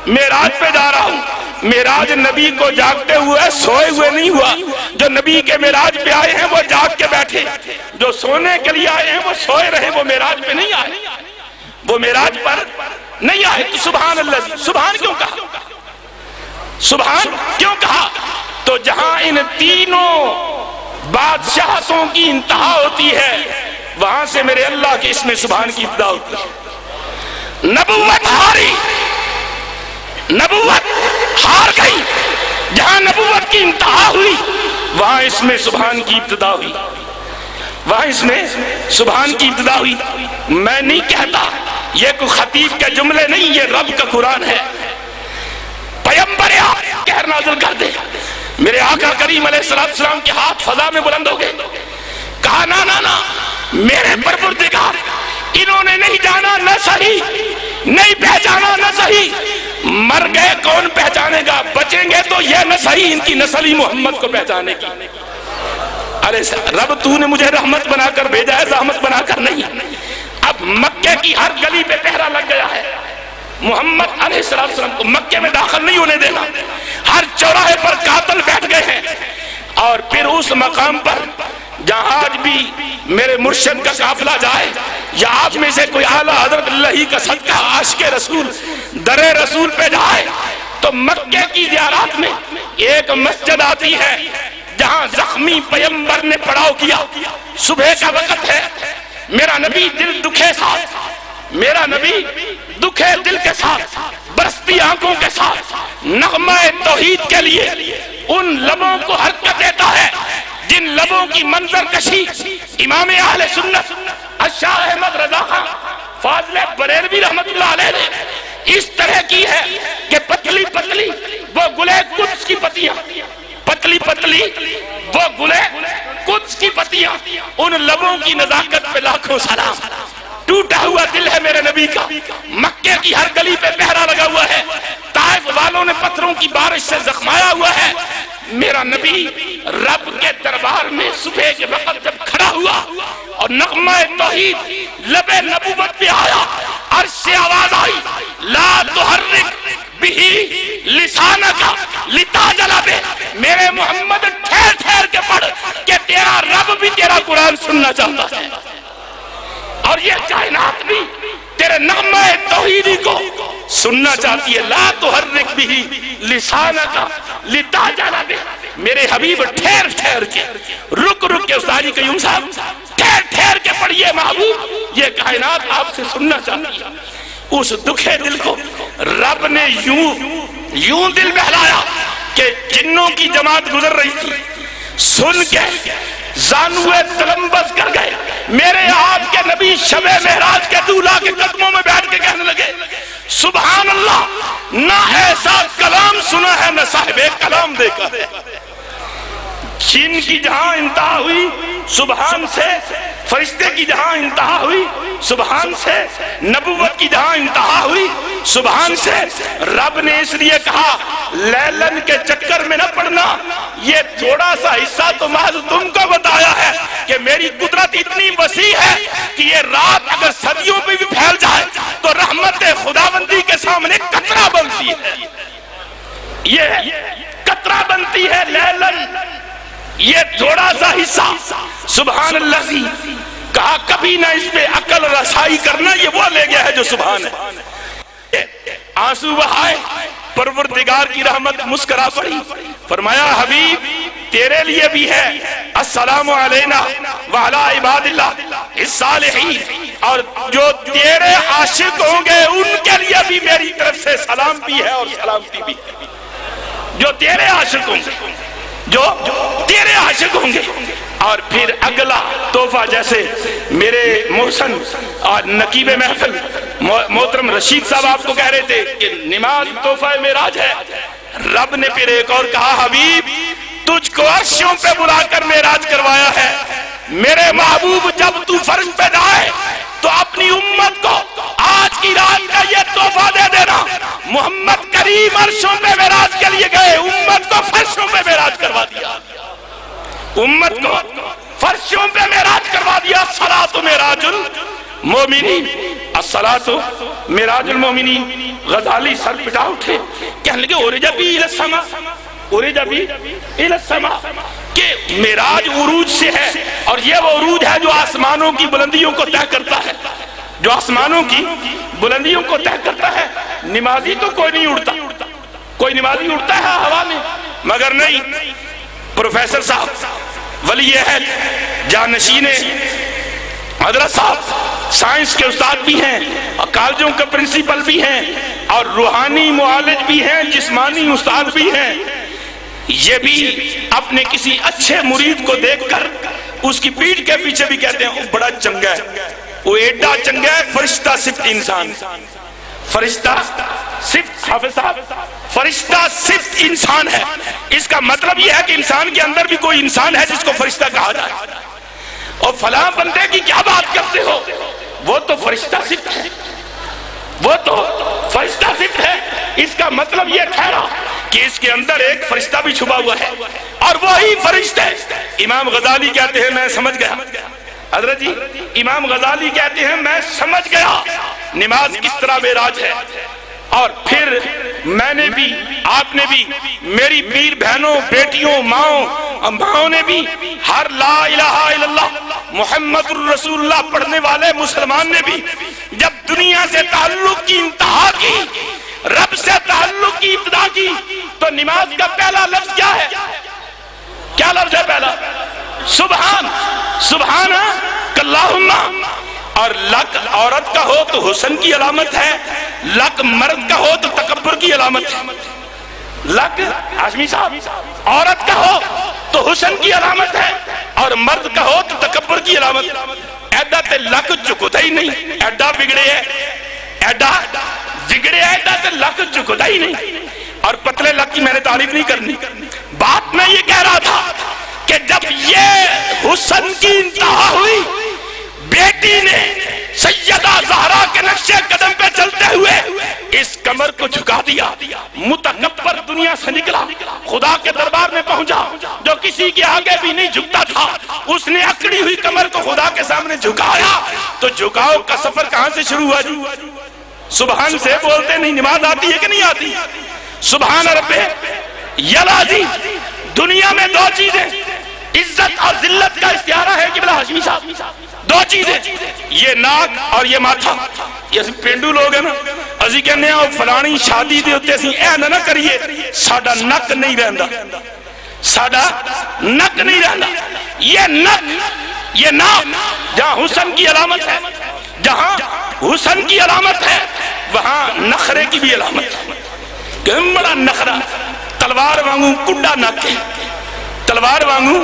معراج پہ جا رہا ہوں۔ معراج نبی کو جاگتے ہوئے سوئے ہوئے نہیں ہوا، جو نبی کے معراج پہ آئے ہیں وہ جاگ کے بیٹھے، جو سونے کے لیے آئے ہیں وہ سوئے رہے، وہ معراج پہ نہیں آئے، وہ معراج پر نہیں آئے۔ تو سبحان اللہ، سبحان کیوں کہا؟ سبحان کیوں کہا؟ تو جہاں ان تینوں بادشاہتوں کی انتہا ہوتی ہے، وہاں سے میرے اللہ کے اسم سبحان کی ابتدا ہوتی ہے۔ نبوت ہاری، نبوت ہار گئی، جہاں نبوت کی انتہا ہوئی وہاں اسم سبحان کی ابتدا ہوئی، وہاں اسم سبحان کی ابتدا ہوئی۔ میں نہیں کہتا، یہ کوئی خطیب کے جملے نہیں، یہ رب کا قرآن ہے۔ پیغمبر کہر نازل کر دے، میرے آقا کریم علیہ السلام کے ہاتھ فضا میں بلند ہو گئے، کہا نا نا نا میرے پروردگار، انہوں نے نہیں جانا نہ صحیح، نہیں پہچانا نہ صحیح، مر گئے کون پہچانے گا؟ بچیں گے تو یہ نہ صحیح ان کی نسل ہی محمد کو پہچانے کی۔ ارے رب تو نے مجھے رحمت بنا کر بھیجا ہے، زحمت بنا کر نہیں۔ اب مکے کی ہر گلی پہ پہرا لگ گیا ہے، محمد علیہ السلام کو مکے میں داخل نہیں ہونے دینا، ہر چوراہے پر قاتل بیٹھ گئے ہیں۔ اور پھر اس مقام پر جہاں آج بھی میرے مرشد کا قافلہ جائے یا آپ میں سے کوئی اعلیٰ حضرت اللہ کا صدقہ عاشق رسول در رسول پہ جائے تو مکے کی زیارات میں ایک مسجد آتی ہے جہاں زخمی پیغمبر نے پڑاؤ کیا، صبح کا وقت ہے، میرا نبی دل دکھے ساتھ، میرا نبی دکھے دل کے ساتھ، برستی آنکھوں کے ساتھ نغمہ توحید کے لیے ان لبوں کو حرکت دیتا ہے جن لبوں کی منظر کشی امام اہل سنت شاہ احمد رضا خان فاضل بریلوی رحمت اللہ علیہ نے اس طرح کی ہے کہ پتلی پتلی وہ گلے قدس کی پتیاں، پتلی پتلی وہ گلے قدس کی پتیاں، ان لبوں کی نزاکت پہ لاکھوں سلام۔ ٹوٹا ہوا دل ہے میرے نبی کا، مکے کی ہر گلی پہ پہرا لگا ہوا ہے، طائف طائف والوں نے پتھروں کی بارش سے زخمایا ہوا ہے، میرا نبی رب کے دربار میں صبح کے وقت جب کھڑا ہوا اور نغمہ توحید لب نبوت پہ آیا، عرش سے آواز آئی لا تحرک بھی لسانک لتعجل بہ، میرے محمد ٹھہر ٹھہر کے پڑھ کہ تیرا رب بھی تیرا قرآن سننا چاہتا ہے، اور یہ کائنات بھی تیرے نغمہ توحیدی کو سننا چاہتی ہے۔ لا تحرک بھی لسانک لتعجل بہ، میرے حبیب ٹھہر ٹھہر کے رک رک کے، استاد قیوم صاحب ٹھہر ٹھہر کے پڑھیے، محبوب یہ کائنات آپ سے سننا چاہتی ہے۔ اس دکھے دل کو رب نے یوں دل بہلایا کہ جنوں کی جماعت گزر رہی تھی، سن کے زانوے تلمبس کر گئے، میرے آپ کے نبی شب معراج کے دولہ کے قدموں میں بیٹھ کے کہنے لگے سبحان اللہ، نہ ایسا کلام سنا ہے نہ صاحب کلام دیکھا ہے۔ جن کی جہاں انتہا ہوئی سبحان سے، فرشتے کی جہاں انتہا ہوئی سبحان سے، نبوت کی جہاں انتہا ہوئی سبحان سے، رب نے اس لیے کہا لیلن کے چکر میں نہ پڑنا، یہ تھوڑا سا حصہ تو محض تم کو بتایا ہے کہ میری قدرت اتنی وسیع ہے کہ یہ رات اگر صدیوں پہ بھی پھیل جائے تو رحمت خداوندی کے سامنے قطرہ بنتی ہے، یہ قطرہ بنتی ہے لیلن، یہ تھوڑا سا حصہ سبحان اللہ سی کہا، کبھی نہ اس پہ عقل رسائی کرنا، یہ وہ لے گیا ہے جو سبحان ہے۔ آنسو بہائے، پروردگار کی رحمت مسکرا پڑی، فرمایا حبیب تیرے لیے بھی ہے السلام علینا وعلی عباد اللہ الصالحین، اور جو تیرے عاشق ہوں گے ان کے لیے بھی میری طرف سے سلام بھی ہے اور سلامتی بھی ہے، جو تیرے عاشق ہوں گے، جو تیرے عاشق ہوں گے۔ اور پھر اگلا تحفہ، جیسے میرے محسن اور نقیب محفل محترم رشید صاحب آپ کو کہہ رہے تھے کہ نماز تحفہ معراج ہے، رب نے پھر ایک اور کہا حبیب تجھ کو عرشوں پہ بلا کر معراج کروایا ہے، میرے محبوب جب تو فرش پہ جائے تو اپنی امت کو آج کی رات کا یہ تحفہ دے دینا، محمد کریم عرشوں پہ معراج کے لیے گئے، امت کو فرشوں پہ معراج کروا دیا، امت کو فرشوں پہ معراج کروا دیا۔ الصلاۃ معراج المومنین، الصلاۃ معراج المومنین۔ غزالی سر پٹا اٹھے، کہنے لگے عرج بی الی السماء، عرج بی الی السماء، کہ معراج عروج سے ہے، اور یہ وہ عروج ہے جو آسمانوں کی بلندیوں کو طے کرتا ہے، جو آسمانوں کی بلندیوں کو طے کرتا ہے۔ نمازی تو کوئی نہیں اڑتا، کوئی نمازی اڑتا ہے ہوا میں، مگر نہیں، پروفیسر صاحب ولی عہد جانشین حضرت صاحب سائنس کے استاد بھی ہیں اور کالجوں کے پرنسپل بھی ہیں اور روحانی معالج بھی ہیں، جسمانی استاد بھی ہیں، یہ بھی اپنے کسی اچھے مرید کو دیکھ کر اس کی پیٹھ کے پیچھے بھی کہتے ہیں وہ بڑا چنگا ہے، وہ ایڈا چنگا ہے، فرشتہ صفت انسان، فرشتہ صفت، حافظ صاحب فرشتہ صفت انسان ہے۔ اس کا مطلب یہ ہے کہ انسان کے اندر بھی کوئی انسان ہے جس کو فرشتہ کہا جائے، اور فلاں بندے کی کیا بات کرتے ہو، وہ تو فرشتہ صفت ہے، وہ تو فرشتہ صفت ہے۔ اس کا مطلب یہ ٹھہرا کہ اس کے اندر ایک فرشتہ بھی چھپا ہوا ہے، اور وہی فرشتہ امام غزالی کہتے ہیں میں سمجھ گیا، حضرت جی امام غزالی کہتے ہیں میں سمجھ گیا نماز کس طرح معراج ہے۔ اور پھر میں نے بھی، آپ نے بھی، میری پیر بہنوں، بیٹیوں، ماؤں نے بھی، ہر لا الہ الا اللہ محمد الرسول اللہ پڑھنے والے مسلمان نے بھی جب دنیا سے تعلق کی انتہا کی، رب سے تعلق کی ابتدا کی، تو نماز کا پہلا لفظ کیا ہے؟ کیا لفظ ہے پہلا؟ سبحان، سبحان اللہم۔ اور لک عورت کا ہو تو حسن کی علامت ہے، لک مرد کا ہو تو تکبر کی علامت ہے۔ لک ہاشمی صاحب عورت کا ہو تو حسن کی علامت ہے، اور مرد کا ہو تو تکبر کی علامت۔ ایڈا تے لک چکتا ہی نہیں، ایڈا بگڑے ہے، ایڈا جگڑے ہے، ایڈا تے لک چکتا ہی نہیں۔ اور پتلے لک کی میں نے تعریف نہیں کرنی، بات میں یہ کہہ رہا تھا کہ جب یہ حسن کی انتہا ہوئی، بیٹی نے سیدہ زہرا کے نقشے قدم پہ چلتے ہوئے اس کمر کو جھکا دیا، متکبر دنیا سے نکلا، خدا کے دربار میں پہنچا، جو کسی کے آگے بھی نہیں جھکتا تھا، اس نے اکڑی ہوئی کمر کو خدا کے سامنے جھکایا۔ تو جھکاؤ کا سفر کہاں سے شروع ہوا جی؟ سبحان سے بولتے نہیں، نماز آتی ہے کہ نہیں آتی؟ سبحان رب یلازی۔ دنیا میں دو چیزیں، عزت اور ذلت کا استعارہ ہے قبلہ ہاشمی صاحب، دو چیزیں، یہ ناک اور یہ ماتھا۔ یہ پینڈو لوگ ہیں نا، اسی کہنے ہیں فلانی شادی دے ہوتے اسی اے نہ کریے، ساڈا نک نہیں رہندا، ساڈا نک نہیں رہندا۔ یہ نک، یہ ناک جہاں حسن کی علامت ہے، جہاں حسن کی علامت ہے وہاں نخرے کی بھی علامت ہے۔ کہ بڑا نخرہ، تلوار وانگو کڈا نک ہے، تلوار وانگو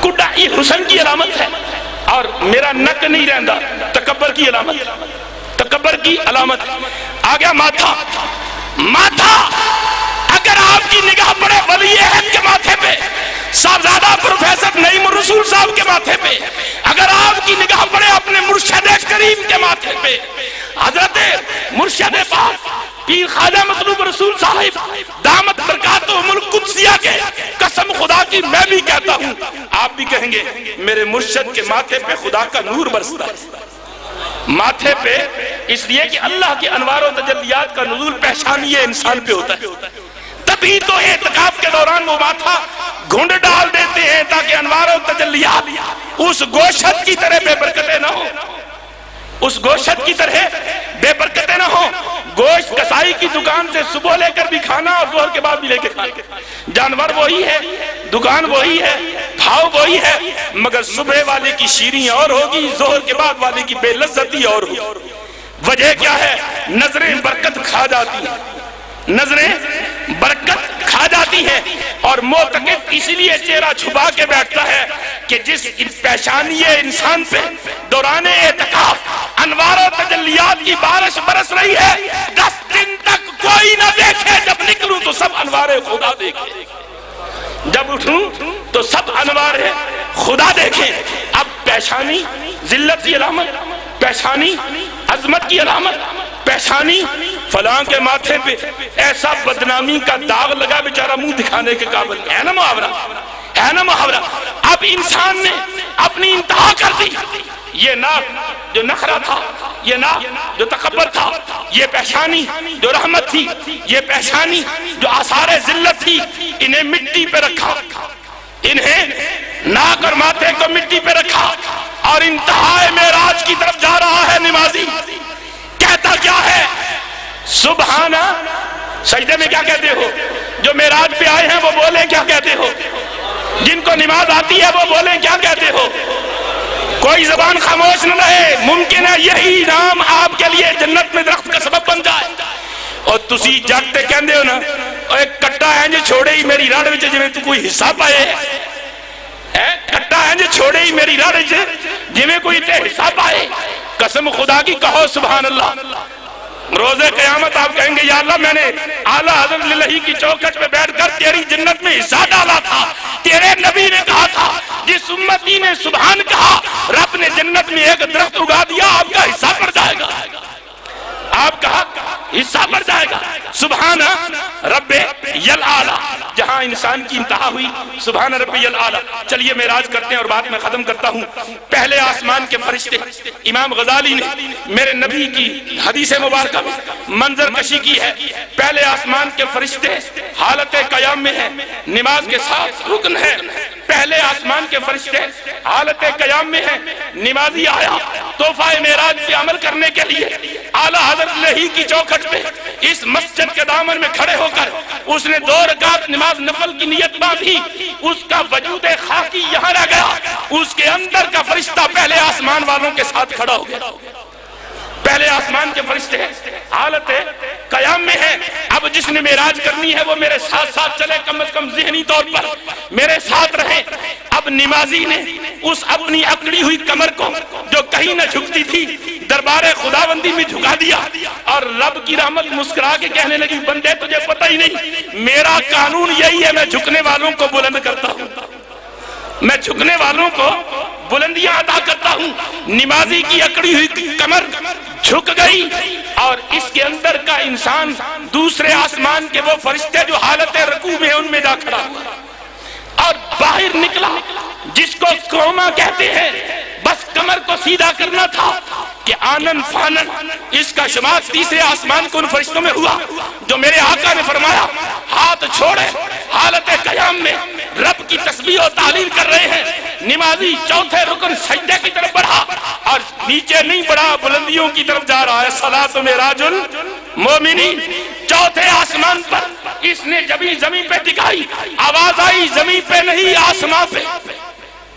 کڈا، یہ حسن کی علامت ہے۔ اور میرا نک نہیں رہندا، تکبر کی علامت، تکبر کی علامت۔ آگیا ماتھا، ماتھا اگر آپ کی نگاہ پڑے ولی عہد کے ماتھے پہ، صاحبزادہ پروفیسر نعیم الرسول صاحب کے ماتھے پہ، اگر آپ کی نگاہ پڑے اپنے مرشد کریم کے ماتھے پہ، حضرت مرشد پاک پیر خواجہ مطلوب رسول صاحب دامت برکاتہم القدسیہ کے، قسم خدا کی میں بھی کہتا ہوں، آپ بھی کہیں گے میرے مرشد کے ماتھے پہ خدا کا نور برستا ہے۔ ماتھے پہ اس لیے کہ اللہ کے انوار و تجلیات کا نزول پیشانی انسان پہ ہوتا ہے، تبھی تو اعتکاف کے دوران وہ ماتھا گھنڈ ڈال دیتے ہیں تاکہ انوار و تجلیات اس گوشت کی طرح بے برکتیں نہ ہو، اس گوشت کی طرح بے برکتیں نہ ہو۔ گوشت کسائی کی دکان سے صبح لے کر بھی کھانا اور ظہر کے بعد بھی لے کے کھانا، جانور وہی ہے، دکان وہی ہے، بھاؤ وہی ہے، مگر صبح والے کی شیریں اور ہوگی، ظہر کے بعد والے کی بے لذتی اور ہوگی۔ وجہ کیا ہے؟ نظریں برکت کھا جاتی ہیں، نظریں برکت کھا جاتی ہیں، اور معتکف اس لیے چہرہ چھپا کے بیٹھتا ہے کہ جس پیشانی انسان پہ دوران اعتکاف انوار و تجلیات کی بارش برس رہی ہے، 10 دن تک کوئی نہ دیکھے، جب نکلوں تو سب انوار خدا دیکھے، جب اٹھوں تو سب انوار خدا دیکھیں۔ اب پیشانی ذلت کی علامت، پیشانی عظمت کی علامت، پیشانی فلاں کے ماتھے پہ ایسا بدنامی کا داغ لگا بیچارہ منہ دکھانے کے قابل ہے نا محاورہ، ہے نا محاورہ۔ اب انسان نے اپنی انتہا کر دی، یہ ناک جو نخرہ تھا، یہ ناک جو تکبر تھا، یہ پیشانی جو رحمت تھی، یہ پیشانی جو آثار ذلت تھی، انہیں مٹی پہ رکھا، انہیں ناک اور ماتھے کو مٹی پہ رکھا، اور انتہائے معراج کی طرف جا رہا ہے نمازی، کہتا کیا ہے؟ سبحانہ۔ سجدے میں کیا کہتے ہو؟ جو معراج پہ آئے ہیں وہ بولیں کیا کہتے ہو؟ جن کو نماز آتی ہے وہ بولیں کیا کہتے ہو؟ کوئی زبان خاموش نہ رہے، ممکن ہے یہی نام آپ کے لیے جنت میں درخت کا سبب بن جائے۔ اور تسی جاگتے کہندے ہو نا، ایک کٹا ہے جو چھوڑے ہی میری راڑ وچ جویں تو کوئی حصہ پائے، کٹا ہے جو چھوڑے ہی میری راڑ وچ جویں کوئی تے حصہ پائے۔ قسم خدا کی کہو سبحان اللہ۔ روز قیامت آپ کہیں گے یا اللہ میں نے اعلیٰ حضرت للہی کی چوکھٹ پہ بیٹھ کر تیری جنت میں حصہ ڈالا تھا، تیرے نبی نے کہا تھا جس امتی نے سبحان کہا رب نے جنت میں ایک درخت اگا دیا، آپ کا حصہ پڑ جائے گا، آپ کا حصہ پڑ جائے گا۔ سبحان رب یلعالی، جہاں انسان کی انتہا ہوئی سبحان رب یلعالی۔ چلیے معراج کرتے ہیں اور بات میں ختم کرتا ہوں۔ پہلے آسمان کے فرشتے، امام غزالی نے میرے نبی کی حدیث مبارکہ میں منظر کشی کی ہے۔ پہلے آسمان کے فرشتے حالت قیام میں ہیں، نماز کے ساتھ رکن ہے۔ پہلے آسمان کے فرشتے حالت قیام میں ہیں، نمازی آیا تحفہ معراج پہ عمل کرنے کے لیے اعلیٰ حضرت لہی کی چوکھٹ پہ اس مسجد کے دامن میں کھڑے ہو کر اس نے 2 رکعت نماز نفل کی نیت باندھی، اس کا وجود خاکی یہاں رہ گیا، اس کے اندر کا فرشتہ پہلے آسمان والوں کے ساتھ کھڑا ہو گیا۔ پہلے آسمان کے فرشتے حالت قیام میں ہیں۔ اب جس نے معراج کرنی ہے وہ میرے ساتھ ساتھ چلے، کم از کم ذہنی طور پر میرے ساتھ رہے۔ اب نمازی نے اس اپنی اکڑی ہوئی کمر کو جو کہیں نہ جھکتی تھی دربار خداوندی میں جھکا دیا، اور رب کی رحمت مسکرا کے کہنے لگی بندے تجھے پتہ ہی نہیں میرا قانون یہی ہے، میں جھکنے والوں کو بلند کرتا ہوں، میں جھکنے والوں کو بلندیاں عطا کرتا ہوں۔ نمازی کی اکڑی ہوئی کمر جھک گئی اور اس کے اندر کا انسان دوسرے آسمان کے وہ فرشتے جو حالت رکوع میں ان میں جا کھڑا ہوا اور باہر نکلا جس کو کوما کہتے ہیں. بس کمر کو سیدھا کرنا تھا کہ آنن فانن اس کا شمار تیسرے آسمان کو ان فرشتوں میں ہوا جو میرے آقا نے فرمایا ہاتھ چھوڑے حالت قیام میں رب کی تسبیح و تعلیل کر رہے ہیں. نمازی چوتھے رکن سجدے کی طرف بڑھا اور نیچے نہیں بڑھا بلندیوں کی طرف جا رہا ہے. صلاۃ معراج المومنین. چوتھے آسمان پر اس نے جبھی زمین پہ ٹکائی آواز آئی زمین پہ نہیں آسمان پہ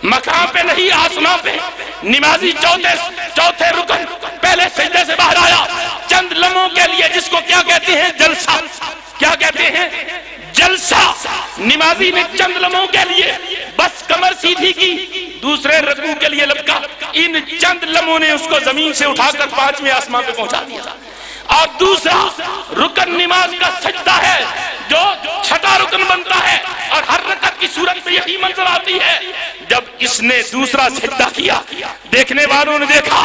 مقام پہ نہیں آسمان پہ. نمازی چوتھے رکن پہلے سجدے سے باہر آیا چند لمحوں کے لیے جس کو کیا کہتے ہیں جلسہ. کیا کہتے ہیں جلسہ. نمازی نے چند لمحوں کے لیے بس کمر سیدھی کی دوسرے رکوع کے لیے لپکا. ان چند لمحوں نے اس کو زمین سے اٹھا کر پانچویں آسمان پہ پہنچا دیا. اور دوسرا رکن نماز کا سجدہ ہے جو چھٹا رکن بنتا ہے اور ہر رکعت کی صورت میں یہی منظر آتی ہے. جب اس نے دوسرا سجدہ کیا دیکھنے والوں نے دیکھا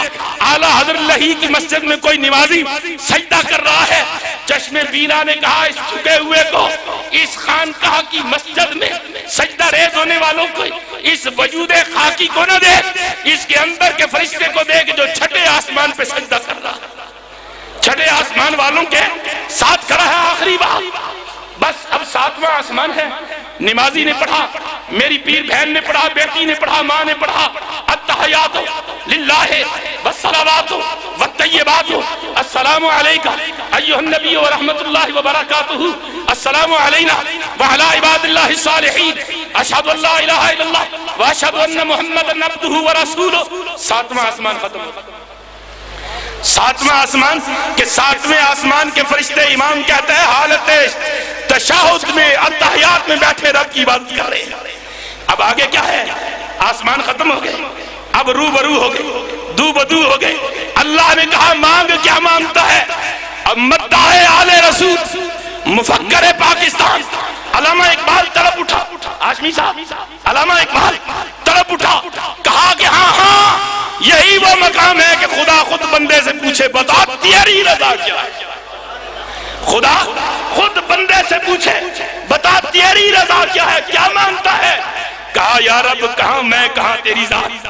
اعلیٰ حضرت لہی کی مسجد میں کوئی نمازی سجدہ کر رہا ہے. چشم بینا نے کہا اس جھکے ہوئے کو اس خانقاہ کی مسجد میں سجدہ ریز ہونے والوں کو اس وجود خاکی کو نہ دیکھ اس کے اندر کے فرشتے کو دیکھ جو چھٹے آسمان پہ سجدہ کر رہا ہے. چھٹے آسمان والوں کے ساتھ کھڑا ہے. آخری بات بس اب ساتواں آسمان ہے. نمازی نے پڑھا میری پیر بہن نے پڑھا بیٹی نے پڑھا ماں نے پڑھا التحیات للہ والصلوات والطیبات السلام علیکہ ایھا النبی ورحمۃ اللہ وبرکاتہ السلام علینا وعلی عباد اللہ الصالحین اشہد ان لا الہ الا اللہ واشہد ان محمدا عبدہ ورسولہ. ساتواں آسمان ختم ہو. ساتواں آسمان کے ساتویں آسمان کے فرشتے امام کہتا ہے حالت تشہد میں التحیات میں بیٹھے رب کی عبادت کر رہے ہیں. اب آگے کیا ہے آسمان ختم ہو گئے اب روبرو ہو گئے دو بدو ہو گئے. اللہ نے کہا مانگ کیا مانگتا ہے. اب مداح آل رسول مفکر پاکستان علامہ اقبال تڑپ اٹھا. ہاشمی صاحب علامہ اقبال تڑپ اٹھا کہا کہ ہاں یہی وہ مقام ہے کہ خدا خود بندے سے پوچھے بتا تیری رضا کیا ہے. خدا خود بندے سے پوچھے بتا تیری رضا کیا ہے کیا مانگتا ہے. کہا یا رب کہاں میں کہاں تیری ذات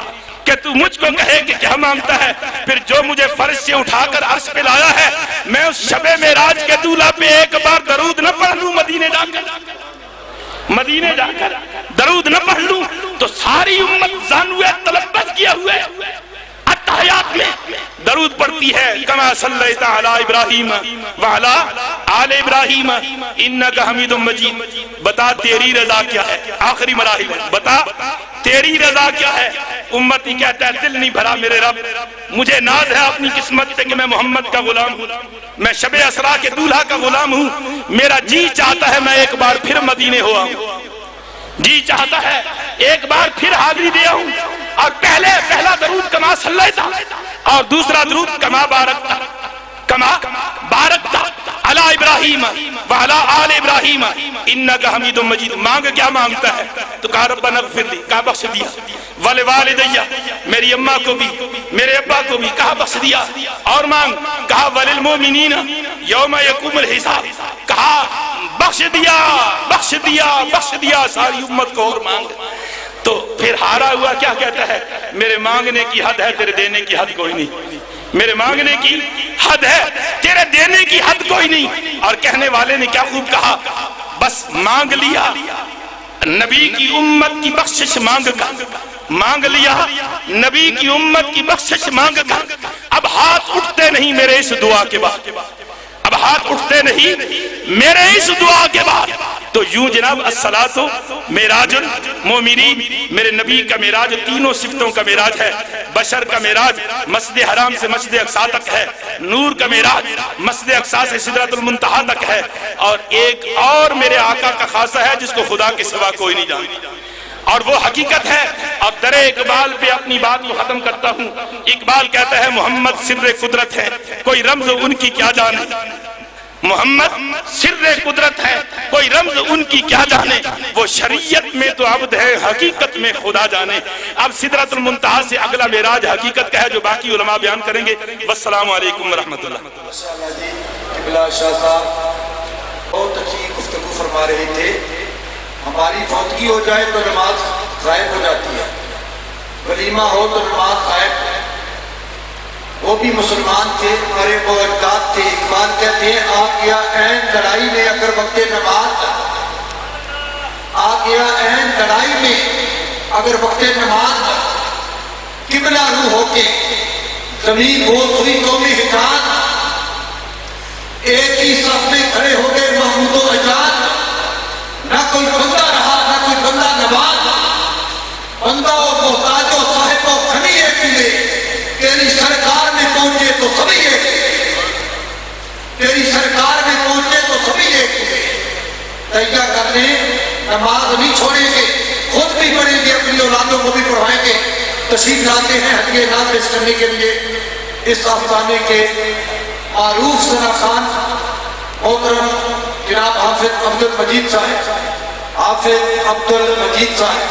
کہ تو مجھ کو کہے کہ کیا مانگتا ہے. پھر جو مجھے فرش سے اٹھا کر عرش پہ لایا ہے میں اس شب معراج کے دولہ پہ ایک بار درود نہ پڑھ لوں مدینے جا کر درود نہ پڑھ لوں تو ساری امت زانوے تلبس کیا ہوئے التحیات میں درود پڑھتی ہے کما صلیت علی ابراہیم وعلی آل ابراہیم انک حمید مجید. بتا تیری رضا کیا ہے. آخری مراحل بتا تیری رضا کیا ہے. امتی کہتا ہے دل نہیں بھرا میرے رب مجھے ناز ہے اپنی قسمت پہ کہ میں محمد کا غلام ہوں میں شب اسرا کے دولہا کا غلام ہوں. میرا جی چاہتا ہے میں ایک بار پھر مدینے ہوا ہوں. جی چاہتا ہے ایک بار پھر حاضری دیا ہوں. اور پہلا درود کما صلیتا اور دوسرا درود کما بارکتا علی ابراہیم وعلی آل ابراہیم انک حمید مجید. مانگ کیا مانگتا ہے تو کہا ربنا اغفر لی کہا بخش دیا. ولوالدیہ میری اماں کو بھی میرے ابا کو بھی کہا بخش دیا. اور مانگ کہا وللمؤمنین یوم یقوم الحساب کہا بخش دیا ساری امت کو. اور مانگ تو پھر ہارا ہوا کیا کہتا ہے میرے مانگنے کی حد ہے تیرے دینے کی حد کوئی نہیں. میرے مانگنے کی حد ہے تیرے دینے کی حد کوئی نہیں. اور کہنے والے نے کیا خوب کہا بس مانگ لیا نبی کی امت کی بخشش مانگ لیا نبی کی امت کی بخشش مانگ کر. اب ہاتھ اٹھتے نہیں میرے اس دعا کے بعد اب ہاتھ اٹھتے نہیں میرے اس دعا کے بعد. تو یوں جناب الصلاۃ معراج المومنین میرے نبی کا معراج تینوں صفتوں کا معراج ہے. بشر کا معراج مسجد حرام سے مسجد اقصیٰ تک ہے. نور کا معراج مسجد اقصیٰ سے سدرۃ المنتہا تک ہے. اور ایک اور میرے آقا کا خاصہ ہے جس کو خدا کے سوا کوئی نہیں جانتا اور وہ حقیقت ہے. اب در اقبال پہ اپنی بات کو ختم کرتا ہوں. اقبال کہتا ہے محمد سر قدرت ہے کوئی رمز ان کی کیا جانے محمد سر قدرت ہے، کوئی رمز ان کی کیا جانے، وہ شریعت میں تو عبد ہے، حقیقت میں خدا جانے۔ اب سدرۃ المنتہا سے اگلا معراج حقیقت کا ہے جو باقی علماء بیان کریں گے۔ والسلام علیکم ورحمۃ اللہ۔
ماشاءاللہ جی، قبلہ شاہ صاحب بہت اچھی گفتگو فرما رہے تھے۔ ہماری فوتگی ہو جائے تو نماز غائب ہو جاتی ہے، ولیمہ ہو تو نماز غائب ہے۔ وہ بھی مسلمان تھے، ہمارے وہ اجداد تھے۔ اقبال کہتے ہیں آ گیا عین لڑائی میں اگر وقت نماز، آ گیا عین لڑائی میں اگر وقت نماز، قبلہ رو ہو کے زمین بوس ہوئی قوم حجاز، ایک ہی صف میں کھڑے ہو گئے محمود و اجاد، نہ کوئی بندہ رہا نہ کوئی بندہ نواز، بندہ و محتاج و صاحب و غنی ایک ملے، تیری سرکار میں پہنچے تو سبھی ایک ملے، تیری سرکار میں پہنچے تو سبھی ایک ملے۔ تیہ کر لیں، نماز نہیں چھوڑیں گے، خود بھی پڑھیں گے، اپنی اولادوں کو بھی پڑھائیں گے۔ تشریف لاتے ہیں ہدیہ نام پیش کرنے کے لیے اس آفتانے کے معروف ثنا خان محترم جناب حافظ عبد المجید صاحب، حافظ عبد المجید صاحب،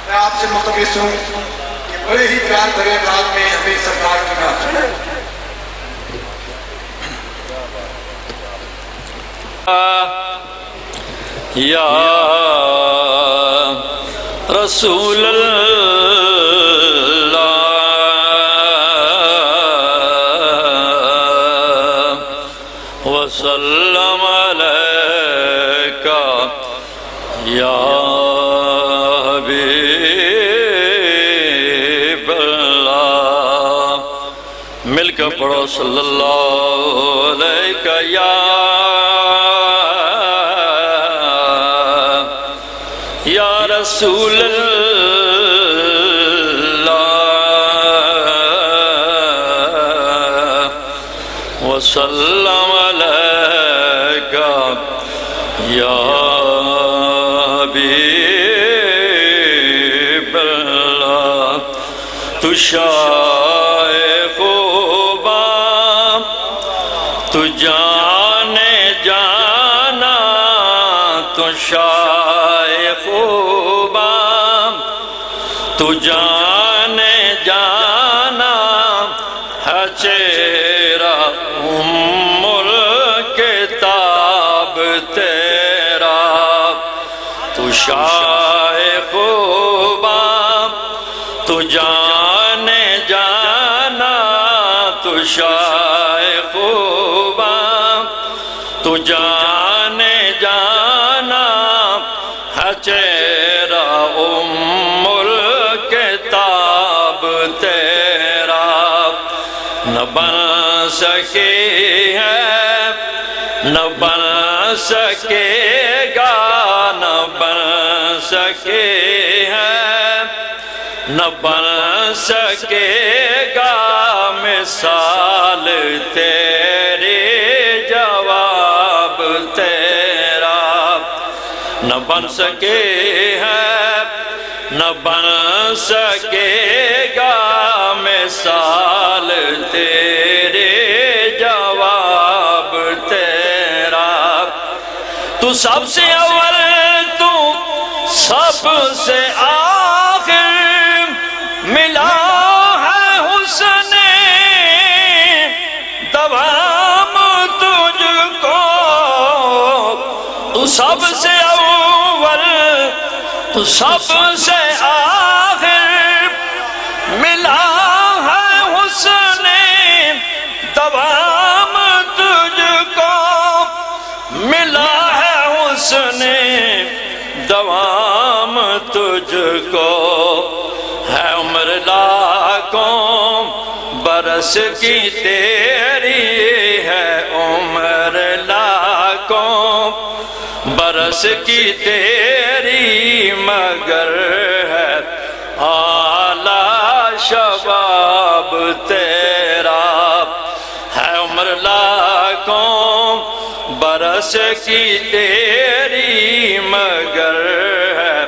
میں آپ سے ملتمس ہوں کہ بڑے ہی پیار بھرے انداز میں ہمیں سرکار کی نعت سنائیں۔
یا رسول اللہ وسلم علیکہ یا حبیب اللہ، مل کر پڑھو صلی اللہ علیکہ یا رسول اللہ وسلم علیکہ یا حبیب اللہ۔ تو شائخ خوباں تو جانے جانا، تو شائخ خوباں تو جانے جانا ہے چہرہ ام الکتاب تیرا۔ تو شائخ خوباں تو جانے جانا، تو شائخ خوباں تو جانے جانا ہے چہرہ ام الکتاب تیرا۔ نہ بن سکی ہے نہ بن سکے گا، نہ بن سکے ہے نہ بن سکے گا مثال تیرے جواب تیرا۔ نہ بن سکے ہے نہ بن سکے گا مثال تیرے جواب تیرا۔ تو سب سے اول تو سب سے آخر، ملا ہے حسن دوام تجھ کو۔ تو سب سے اول تو سب سے آخر، ملا ہے حسن دوام تجھ کو، ملا ہے حسن دوام تجھ کو۔ ہے عمر لاکھوں برس کی تیری، ہے عمر لاکھوں برس کی تیری، مگر ہے اعلیٰ شباب تیرا۔ ہے عمر لاکھوں برس کی تیری، مگر ہے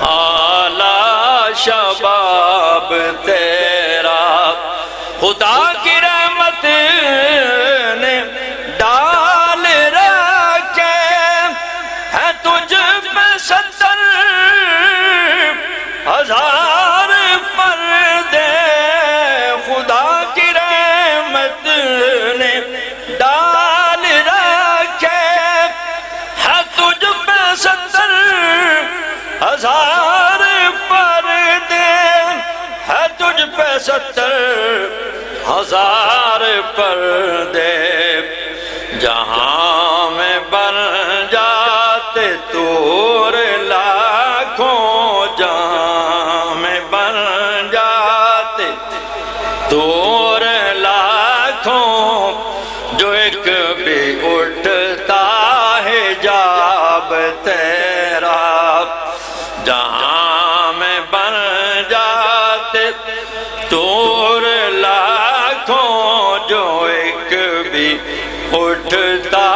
اعلیٰ شباب تیرا۔ خدا کی رحمت نے ڈال 70,000 پردے جہاں میں بن جاتے طور لاکھوں، جہاں میں بن جاتے طور لاکھوں، جو ایک بھی اٹھتا ہے جاب تیرا، جہاں میں بن جاتے طور لاکھوں، جو ایک بھی اٹھتا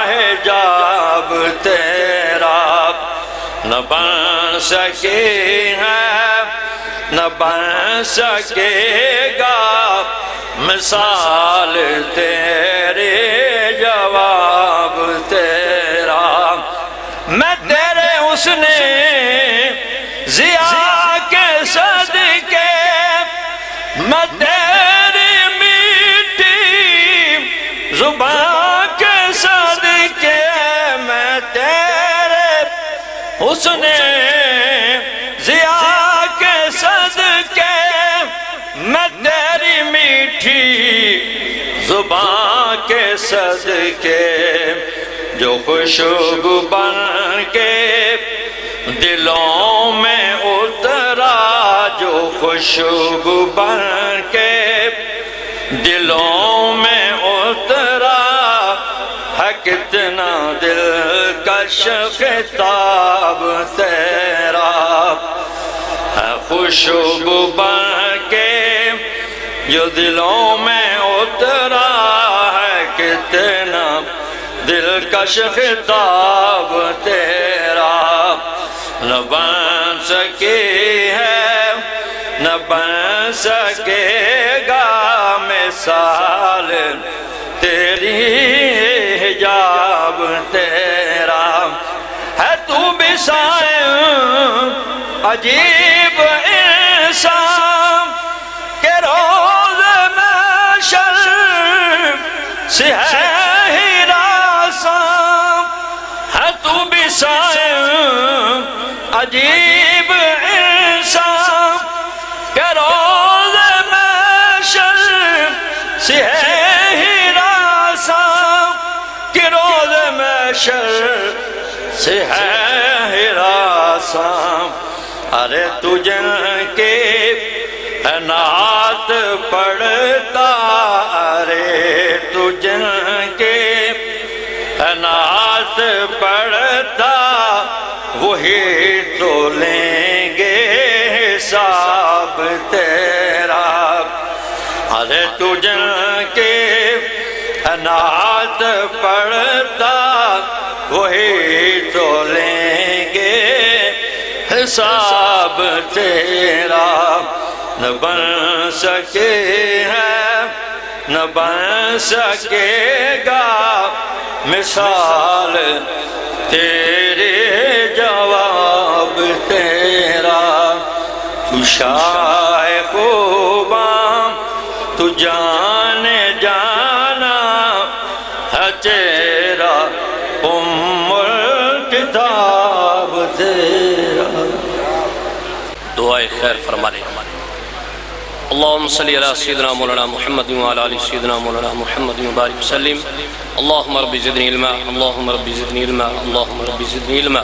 ہے جاب تیرا، نہ بن سکے ہے نہ بن سکے گا مثال تیرے جواب تیرا، میں تیرے حسن ضیاء کے صدقے، میں تیری میٹھی زبان کے صدقے، میں تیرے حسن ضیاء کے صدقے، میں تیری میٹھی زبان کے صدقے، جو خوشبو بن کے دلوں میں اترا، جو خوشبو بن کے دلوں میں اترا، ہے کتنا دلکش خطاب تیرا، ہے خوشبو بن کے جو دلوں میں اترا، ہے کتنا دلکش خطاب تیرا، نہ بن سکے ہے نہ بن سکے گا مثال تیری حجاب تیرا، ہے تو بھی سائن عجیب انسان کہ روز محشر سے ہے ہراساں، ہے تو بھی سائن عجیب انسان کہ روز محشر سے ہے ہراساں، کہ روز محشر سے ہے ہراساں، ارے تو جن کے نعت پڑھتا، ارے تو جن کے نعت پڑھتا، وہی تو لیں گے حساب تیرا، ارے تو جن کے نعت پڑھتا، وہی تو لیں گے حساب تیرا، نہ بن سکے ہے نہ بن سکے گا مثال تیرے جواب تیرا، تو شاہ خوباں تو جان جانا ہے تیرا، الکتاب تیرا۔
دعائے خیر فرما لیں۔ اللہم صلی علی سیدنا مولانا محمد وعلی آل سیدنا مولانا محمد وبارک وسلم۔ اللہم رب زدنی علما، اللہم رب زدنی علما، اللہم رب زدنی علما،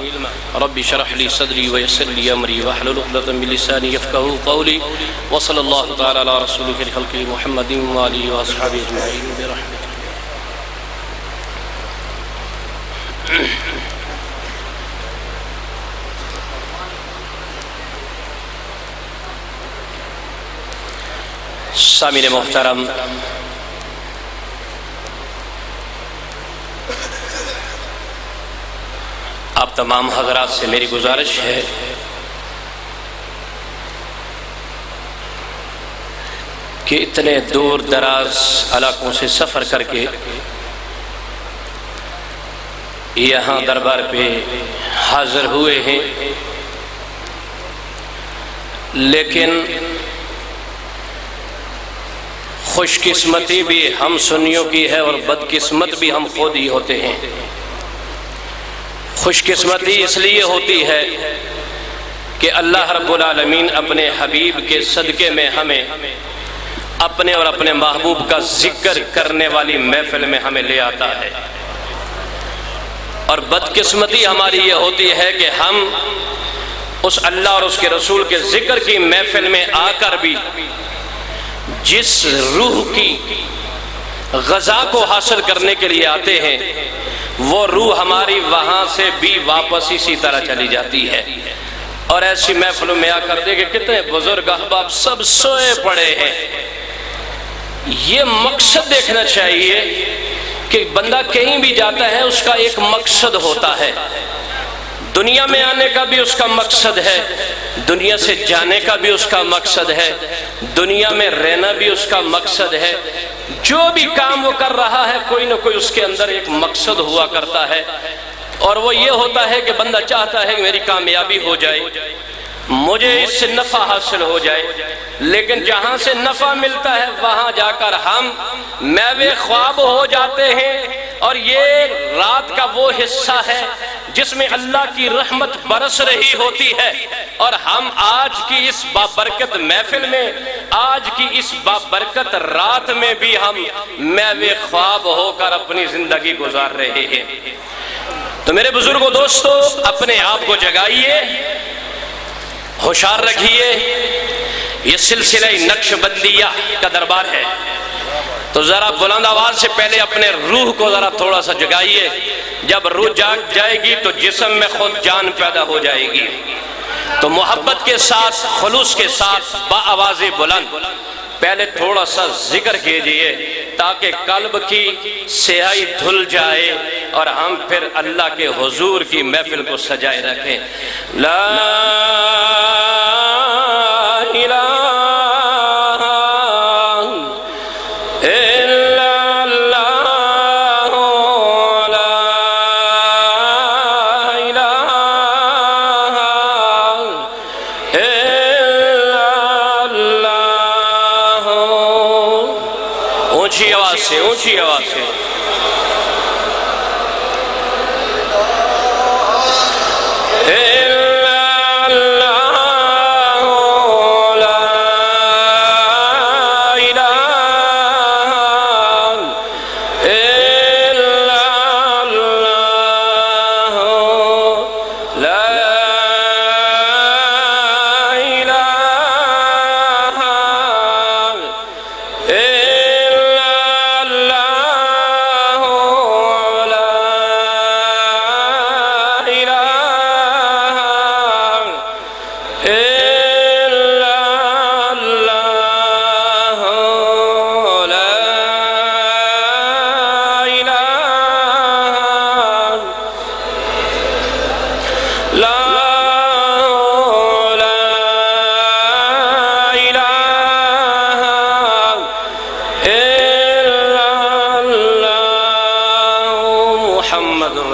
رب شرح لی صدری ویسر لی امری واحلل عقدۃ من لسانی یفقهوا قولی، وصلی اللہ تعالی علی رسولہ الخلق محمد وآلہ واصحابہ اجمعین برحمتہ۔ سامعین محترم، آپ تمام حضرات سے میری گزارش ہے کہ اتنے دور دراز علاقوں سے سفر کر کے یہاں دربار پہ حاضر ہوئے ہیں، لیکن خوش قسمتی بھی ہم سنیوں کی ہے اور بدقسمت بھی ہم خود ہی ہوتے ہیں۔ خوش قسمتی اس لیے ہوتی ہے کہ اللہ رب العالمین اپنے حبیب کے صدقے میں ہمیں اپنے اور اپنے محبوب کا ذکر کرنے والی محفل میں ہمیں لے آتا ہے، اور بدقسمتی ہماری یہ ہوتی ہے کہ ہم اس اللہ اور اس کے رسول کے ذکر کی محفل میں آ کر بھی جس روح کی غذا کو حاصل کرنے کے لیے آتے ہیں وہ روح ہماری وہاں سے بھی واپس اسی طرح چلی جاتی ہے، اور ایسی محفلوں میں آ کر دیکھیں کتنے بزرگ احباب سب سوئے پڑے ہیں۔ یہ مقصد دیکھنا چاہیے کہ بندہ کہیں بھی جاتا ہے اس کا ایک مقصد ہوتا ہے، دنیا میں آنے کا بھی اس کا مقصد ہے، دنیا سے جانے کا بھی اس کا مقصد ہے، دنیا میں رہنا بھی اس کا مقصد ہے، جو بھی کام وہ کر رہا ہے کوئی نہ کوئی اس کے اندر ایک مقصد ہوا کرتا ہے، اور وہ یہ ہوتا ہے کہ بندہ چاہتا ہے کہ میری کامیابی ہو جائے، مجھے اس سے نفع حاصل ہو جائے، لیکن جہاں سے نفع ملتا ہے وہاں جا کر ہم میوے خواب ہو جاتے ہیں، اور یہ رات کا وہ حصہ ہے جس میں اللہ کی رحمت برس رہی ہوتی ہے، اور ہم آج کی اس بابرکت محفل میں، آج کی اس بابرکت رات میں بھی ہم میوے خواب ہو کر اپنی زندگی گزار رہے ہیں۔ تو میرے بزرگوں دوستو، اپنے آپ کو جگائیے، ہوشیار رکھیے، یہ سلسلہ نقش بندیہ کا دربار ہے، تو ذرا بلند آواز سے پہلے اپنے روح کو ذرا تھوڑا سا جگائیے، جب روح جاگ جائے گی تو جسم میں خود جان پیدا ہو جائے گی، تو محبت کے ساتھ، خلوص کے ساتھ، با آواز بلند پہلے تھوڑا سا ذکر کیجئے تاکہ قلب کی سیاہی دھل جائے اور ہم پھر اللہ کے حضور کی محفل کو سجائے رکھیں۔ لا الہ الا اللہ، لا الہ الا اللہ۔ اونچی آواز سے، اونچی آواز سے۔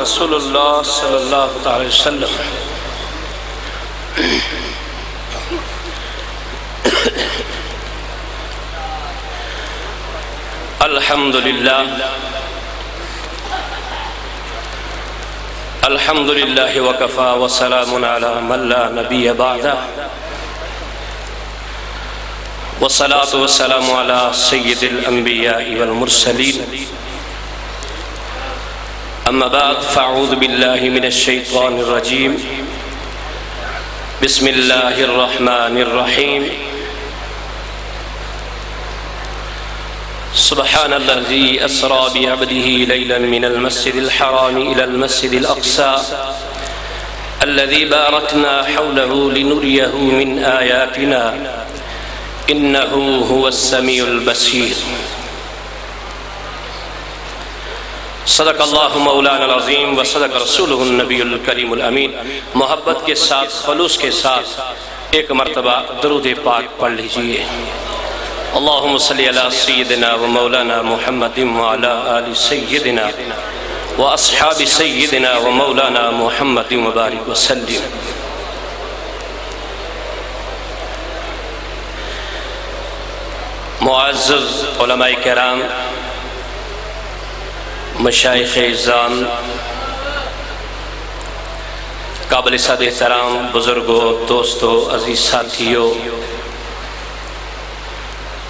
رسول اللہ صلی اللہ علیہ وسلم۔ الحمدللہ الحمدللہ وکفا وسلام علی من لا نبی بعدہ، والصلاة والسلام علی سید الانبیاء والمرسلین، اما بعد فاعوذ باللہ من الشیطان الرجیم، بسم اللہ الرحمن الرحیم، سبحان الذی اسرا بعبده لیلا من المسجد الحرام الى المسجد الاقصى الذي باركنا حوله لنريه من آياتنا إنه هو السميع البصير۔ صدق اللہ مولانا العظیم و صدق رسولہ النبی الکریم الامین۔ محبت کے ساتھ، خلوص کے ساتھ ایک مرتبہ درود پاک پڑھ لیجئے۔ اللہم صلی علی سیدنا و مولانا محمد و علی آل سیدنا و اصحاب سیدنا و مولانا محمد و بارک وسلم۔ معزز علماء کرام، مشائخ اعظام، قابل صد احترام بزرگوں، دوستوں، عزیز ساتھیوں،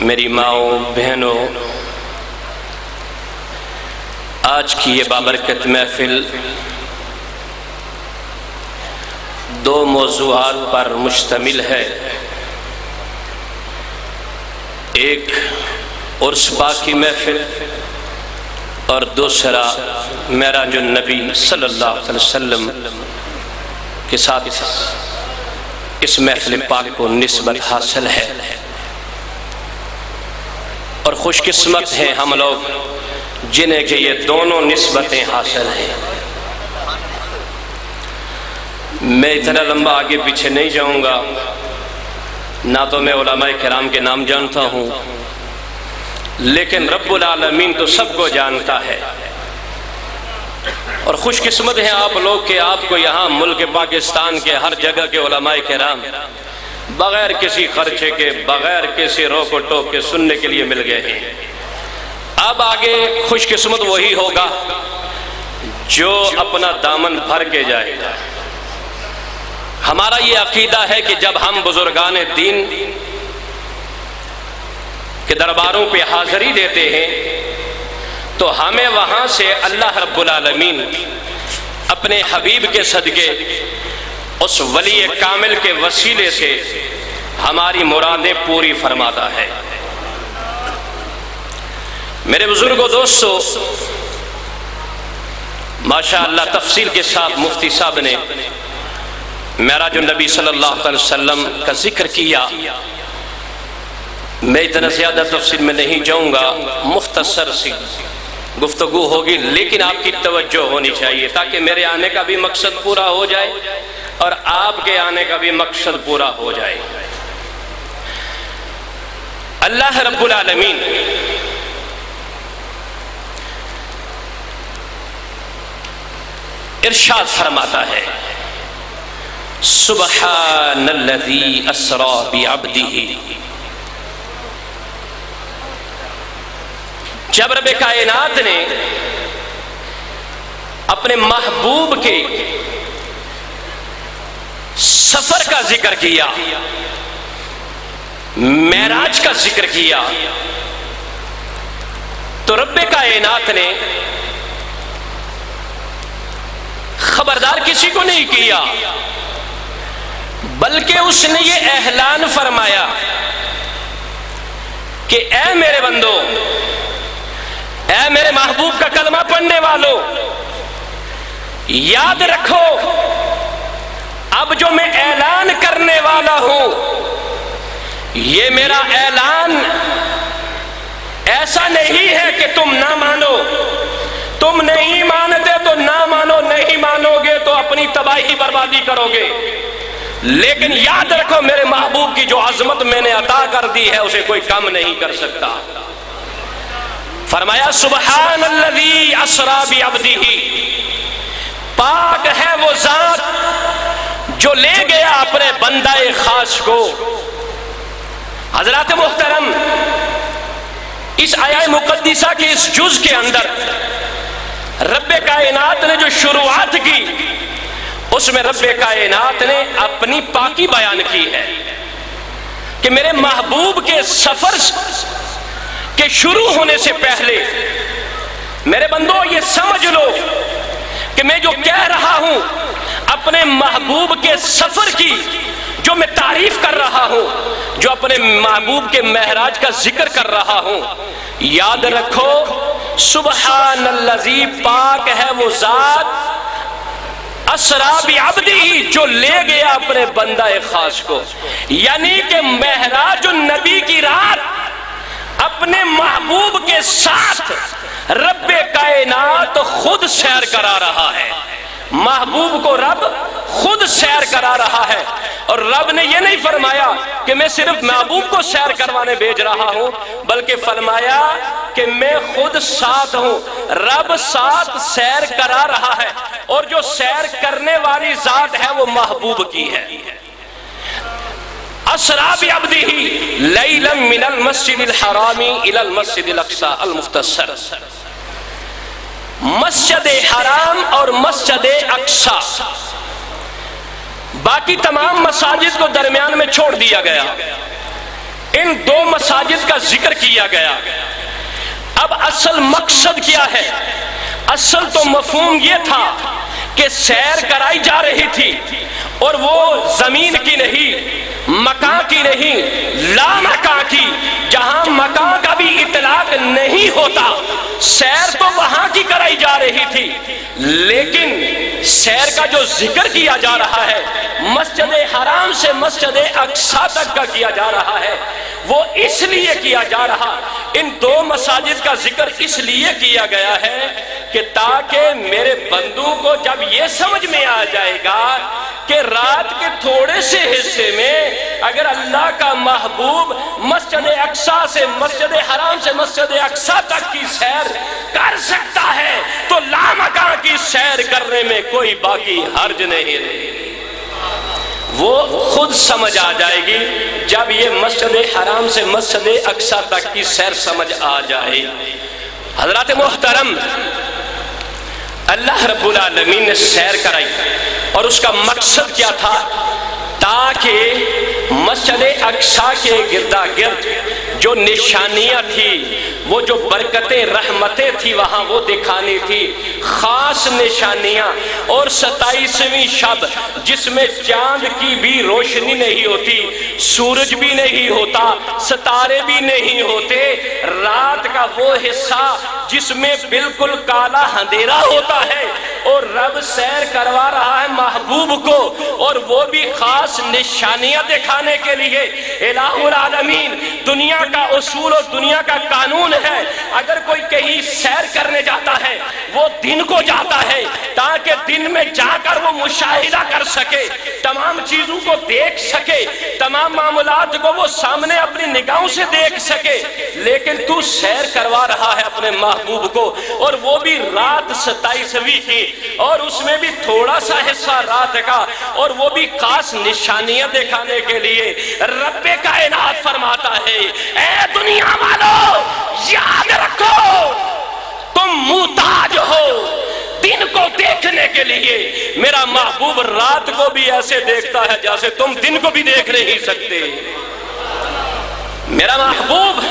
میری ماؤں، بہنوں، آج کی یہ بابرکت محفل دو موضوعات پر مشتمل ہے۔ ایک عرس پاک کی محفل اور دوسرا معراج النبی صلی اللہ علیہ وسلم کے ساتھ اس محفل پاک کو نسبت حاصل ہے، اور خوش قسمت ہیں ہم لوگ جنہیں کہ یہ دونوں نسبتیں حاصل ہیں۔ میں اتنا لمبا آگے پیچھے نہیں جاؤں گا، نہ تو میں علماء کرام کے نام جانتا ہوں، لیکن رب العالمین تو سب کو جانتا ہے، اور خوش قسمت ہیں آپ لوگ کہ آپ کو یہاں ملک پاکستان کے ہر جگہ کے علماء کرام بغیر کسی خرچے کے، بغیر کسی روک و ٹوک کے سننے کے لیے مل گئے ہیں۔ اب آگے خوش قسمت وہی ہوگا جو اپنا دامن بھر کے جائے گا۔ ہمارا یہ عقیدہ ہے کہ جب ہم بزرگان دین کے درباروں پہ حاضری دیتے ہیں تو ہمیں وہاں سے اللہ رب العالمین اپنے حبیب کے صدقے اس ولی کامل کے وسیلے سے ہماری مرادیں پوری فرماتا ہے۔ میرے بزرگوں، دوستو، ماشاءاللہ تفصیل کے ساتھ مفتی صاحب نے معراج النبی صلی اللہ علیہ وسلم کا ذکر کیا۔ میں اتنا زیادہ تفصیل میں نہیں جاؤں گا، مختصر سی گفتگو ہوگی، لیکن آپ کی توجہ ہونی چاہیے تاکہ میرے آنے کا بھی مقصد پورا ہو جائے اور آپ کے آنے کا بھی مقصد پورا ہو جائے۔ اللہ رب العالمین ارشاد فرماتا ہے، سبحان الذی اسری بعبدہ۔ جب رب کائنات نے اپنے محبوب کے سفر کا ذکر کیا، معراج کا ذکر کیا، تو رب کائنات نے خبردار کسی کو نہیں کیا، بلکہ اس نے یہ اعلان فرمایا کہ اے میرے بندو، اے میرے محبوب کا کلمہ پڑھنے والوں، یاد رکھو اب جو میں اعلان کرنے والا ہوں، یہ میرا اعلان ایسا نہیں ہے کہ تم نہ مانو، تم نہیں مانتے تو نہ مانو، نہیں مانو گے تو اپنی تباہی بربادی کرو گے، لیکن یاد رکھو میرے محبوب کی جو عظمت میں نے عطا کر دی ہے اسے کوئی کم نہیں کر سکتا۔ فرمایا سبحان الذی اسری بعبدہ، پاک ہے وہ ذات جو لے گیا اپنے بندہ خاص کو۔ حضرات محترم، اس آیہ مقدسہ کے اس جز کے اندر رب کائنات نے جو شروعات کی، اس میں رب کائنات نے اپنی پاکی بیان کی ہے کہ میرے محبوب کے سفر کے شروع ہونے سے پہلے میرے بندو یہ سمجھ لو کہ میں جو کہہ رہا ہوں اپنے محبوب کے سفر کی جو میں تعریف کر رہا ہوں، جو اپنے محبوب کے معراج کا ذکر کر رہا ہوں، یاد رکھو سبحان الذی، پاک ہے وہ ذات اسری بعبدہ جو لے گیا اپنے بندہ خاص کو، یعنی کہ معراج النبی کی رات اپنے محبوب کے ساتھ رب کائنات خود سیر کرا رہا ہے، محبوب کو رب خود سیر کرا رہا ہے۔ اور رب نے یہ نہیں فرمایا کہ میں صرف محبوب کو سیر کروانے بھیج رہا ہوں، بلکہ فرمایا کہ میں خود ساتھ ہوں، رب ساتھ سیر کرا رہا ہے، اور جو سیر کرنے والی ذات ہے وہ محبوب کی ہے۔ اسری بعبدہ لیلا من المسجد الحرام الى المسجد الاقصى المختصر، مسجد حرام اور مسجد اقصی باقی تمام مساجد کو درمیان میں چھوڑ دیا گیا، ان دو مساجد کا ذکر کیا گیا۔ اب اصل مقصد کیا ہے؟ اصل تو مفہوم یہ تھا کہ سیر کرائی جا رہی تھی، اور وہ زمین کی نہیں، مکان کی نہیں، لا مکان کی، جہاں مکان کا بھی اطلاق نہیں ہوتا، سیر تو وہاں کی کرائی جا رہی تھی۔ لیکن سیر کا جو ذکر کیا جا رہا ہے، مسجد حرام سے مسجد اقصی تک کا کیا جا رہا ہے، وہ اس لیے کیا جا رہا، ان دو مساجد کا ذکر اس لیے کیا گیا ہے کہ تاکہ میرے بندوں کو جب یہ سمجھ میں آ جائے گا کہ رات کے تھوڑے سے حصے میں اگر اللہ کا محبوب مسجد اقصی سے مسجد حرام سے مسجد اقصی تک کی سیر کر سکتا ہے تو لامکان کی سیر کرنے میں کوئی باقی حرج نہیں رہے گی۔ وہ خود سمجھ آ جائے گی جب یہ مسجد حرام سے مسجد اقصی تک کی سیر سمجھ آ جائے۔ حضرات محترم، اللہ رب العالمین نے سیر کرائی اور اس کا مقصد کیا تھا؟ تاکہ مسجد اقصی کے گردا گرد جو نشانیاں تھی، وہ جو برکتیں رحمتیں تھی وہاں وہ دکھانی تھی، خاص نشانیاں۔ اور 27ویں شب جس میں چاند کی بھی روشنی نہیں ہوتی، سورج بھی نہیں ہوتا، ستارے بھی نہیں ہوتے، رات کا وہ حصہ جس میں بالکل کالا اندھیرا ہوتا ہے، اور رب سیر کروا رہا ہے محبوب کو، اور وہ بھی خاص نشانیاں دکھانے کے لیے۔ الہ العالمین، دنیا کا اصول اور دنیا کا قانون ہے، اگر کوئی کہیں سیر کرنے جاتا ہے وہ دن کو جاتا ہے تاکہ دن میں جا کر وہ مشاہدہ کر سکے، تمام چیزوں کو دیکھ سکے، تمام معاملات کو وہ سامنے اپنی نگاہوں سے دیکھ سکے۔ لیکن تو سیر کروا رہا ہے اپنے محبوب کو، اور وہ بھی رات 27ویں کی، اور اس میں بھی تھوڑا سا حصہ رات کا، اور وہ بھی خاص نشانیاں دکھانے کے لیے۔ رب کائنات فرماتا ہے، اے دنیا والو یاد رکھو تم محتاج ہو دن کو دیکھنے کے لیے، میرا محبوب رات کو بھی ایسے دیکھتا ہے جیسے تم دن کو بھی دیکھ نہیں سکتے۔ میرا محبوب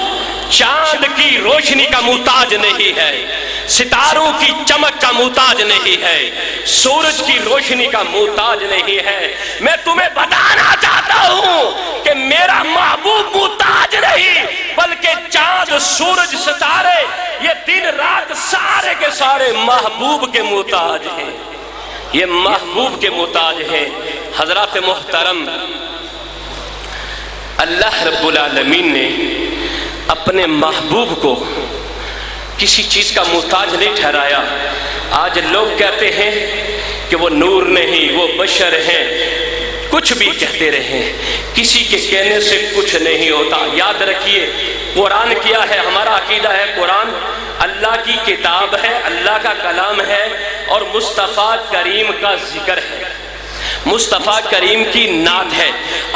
چاند کی روشنی کا محتاج نہیں ہے، ستاروں کی چمک کا محتاج نہیں ہے، سورج کی روشنی کا محتاج نہیں ہے۔ میں تمہیں بتانا چاہتا ہوں کہ میرا محبوب محتاج نہیں، بلکہ چاند، سورج، ستارے، یہ دن رات سارے کے سارے محبوب کے محتاج ہیں، یہ محبوب کے محتاج ہیں۔ حضرات محترم، اللہ رب العالمین نے اپنے محبوب کو کسی چیز کا محتاج نہیں ٹھہرایا۔ آج لوگ کہتے ہیں کہ وہ نور نہیں، وہ بشر ہیں، کچھ بھی کہتے رہیں، کسی کے کہنے سے کچھ نہیں ہوتا۔ یاد رکھیے، قرآن کیا ہے؟ ہمارا عقیدہ ہے قرآن اللہ کی کتاب ہے، اللہ کا کلام ہے، اور مصطفیٰ کریم کا ذکر ہے، مصطفیٰ کریم کی نعت ہے۔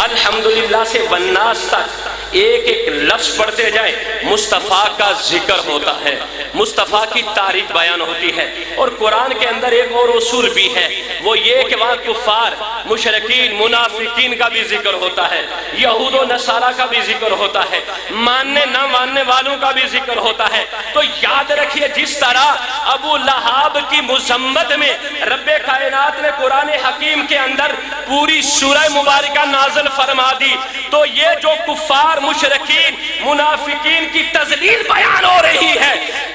الحمدللہ سے والناس تک ایک ایک لفظ پڑھتے جائیں، مصطفیٰ کا ذکر ہوتا ہے، مصطفیٰ کی تعریف بیان ہوتی ہے۔ اور قرآن کے اندر ایک اور اصول بھی ہے، وہ یہ کہ وہاں کفار، مشرکین، منافقین کا بھی ذکر ہوتا ہے، یہود و نصارہ کا بھی ذکر ہوتا ہے، ماننے نہ ماننے والوں کا بھی ذکر ہوتا ہے۔ تو یاد رکھیے، جس طرح ابو لہاب کی مذمت میں رب کائنات نے قرآن حکیم کے اندر پوری سورہ مبارکہ نازل فرما دی، تو یہ جو کفار، مشرکین، منافقین کی تذلیل بیان ہو رہی ہے،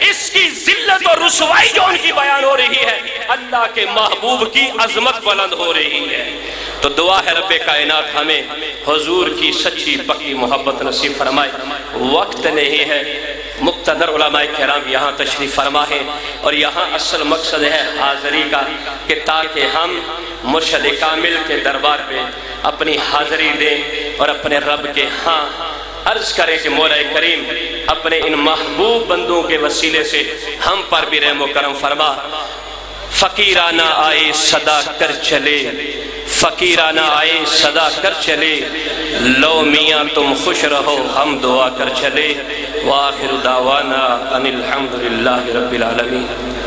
اس کی ذلت اور رسوائی جو ان کی بیان ہو رہی ہے، اللہ کے محبوب کی عظمت بلند ہو رہی ہے۔ تو دعا ہے رب کائنات ہمیں حضور کی سچی پکی محبت نصیب فرمائے۔ وقت نہیں ہے، مقتدر علماء کرام یہاں تشریف فرما ہے، اور یہاں اصل مقصد ہے حاضری کا، کہ تاکہ ہم مرشد کامل کے دربار پہ اپنی حاضری دیں اور اپنے رب کے ہاں عرض کریں کہ مولا کریم اپنے ان محبوب بندوں کے وسیلے سے ہم پر بھی رحم و کرم فرما۔ فقیرانہ آئے صدا کر چلے، فقیرانہ آئے صدا کر چلے، لو میاں تم خوش رہو ہم دعا کر چلے۔ وآخر دعوانا ان الحمدللہ رب العالمین۔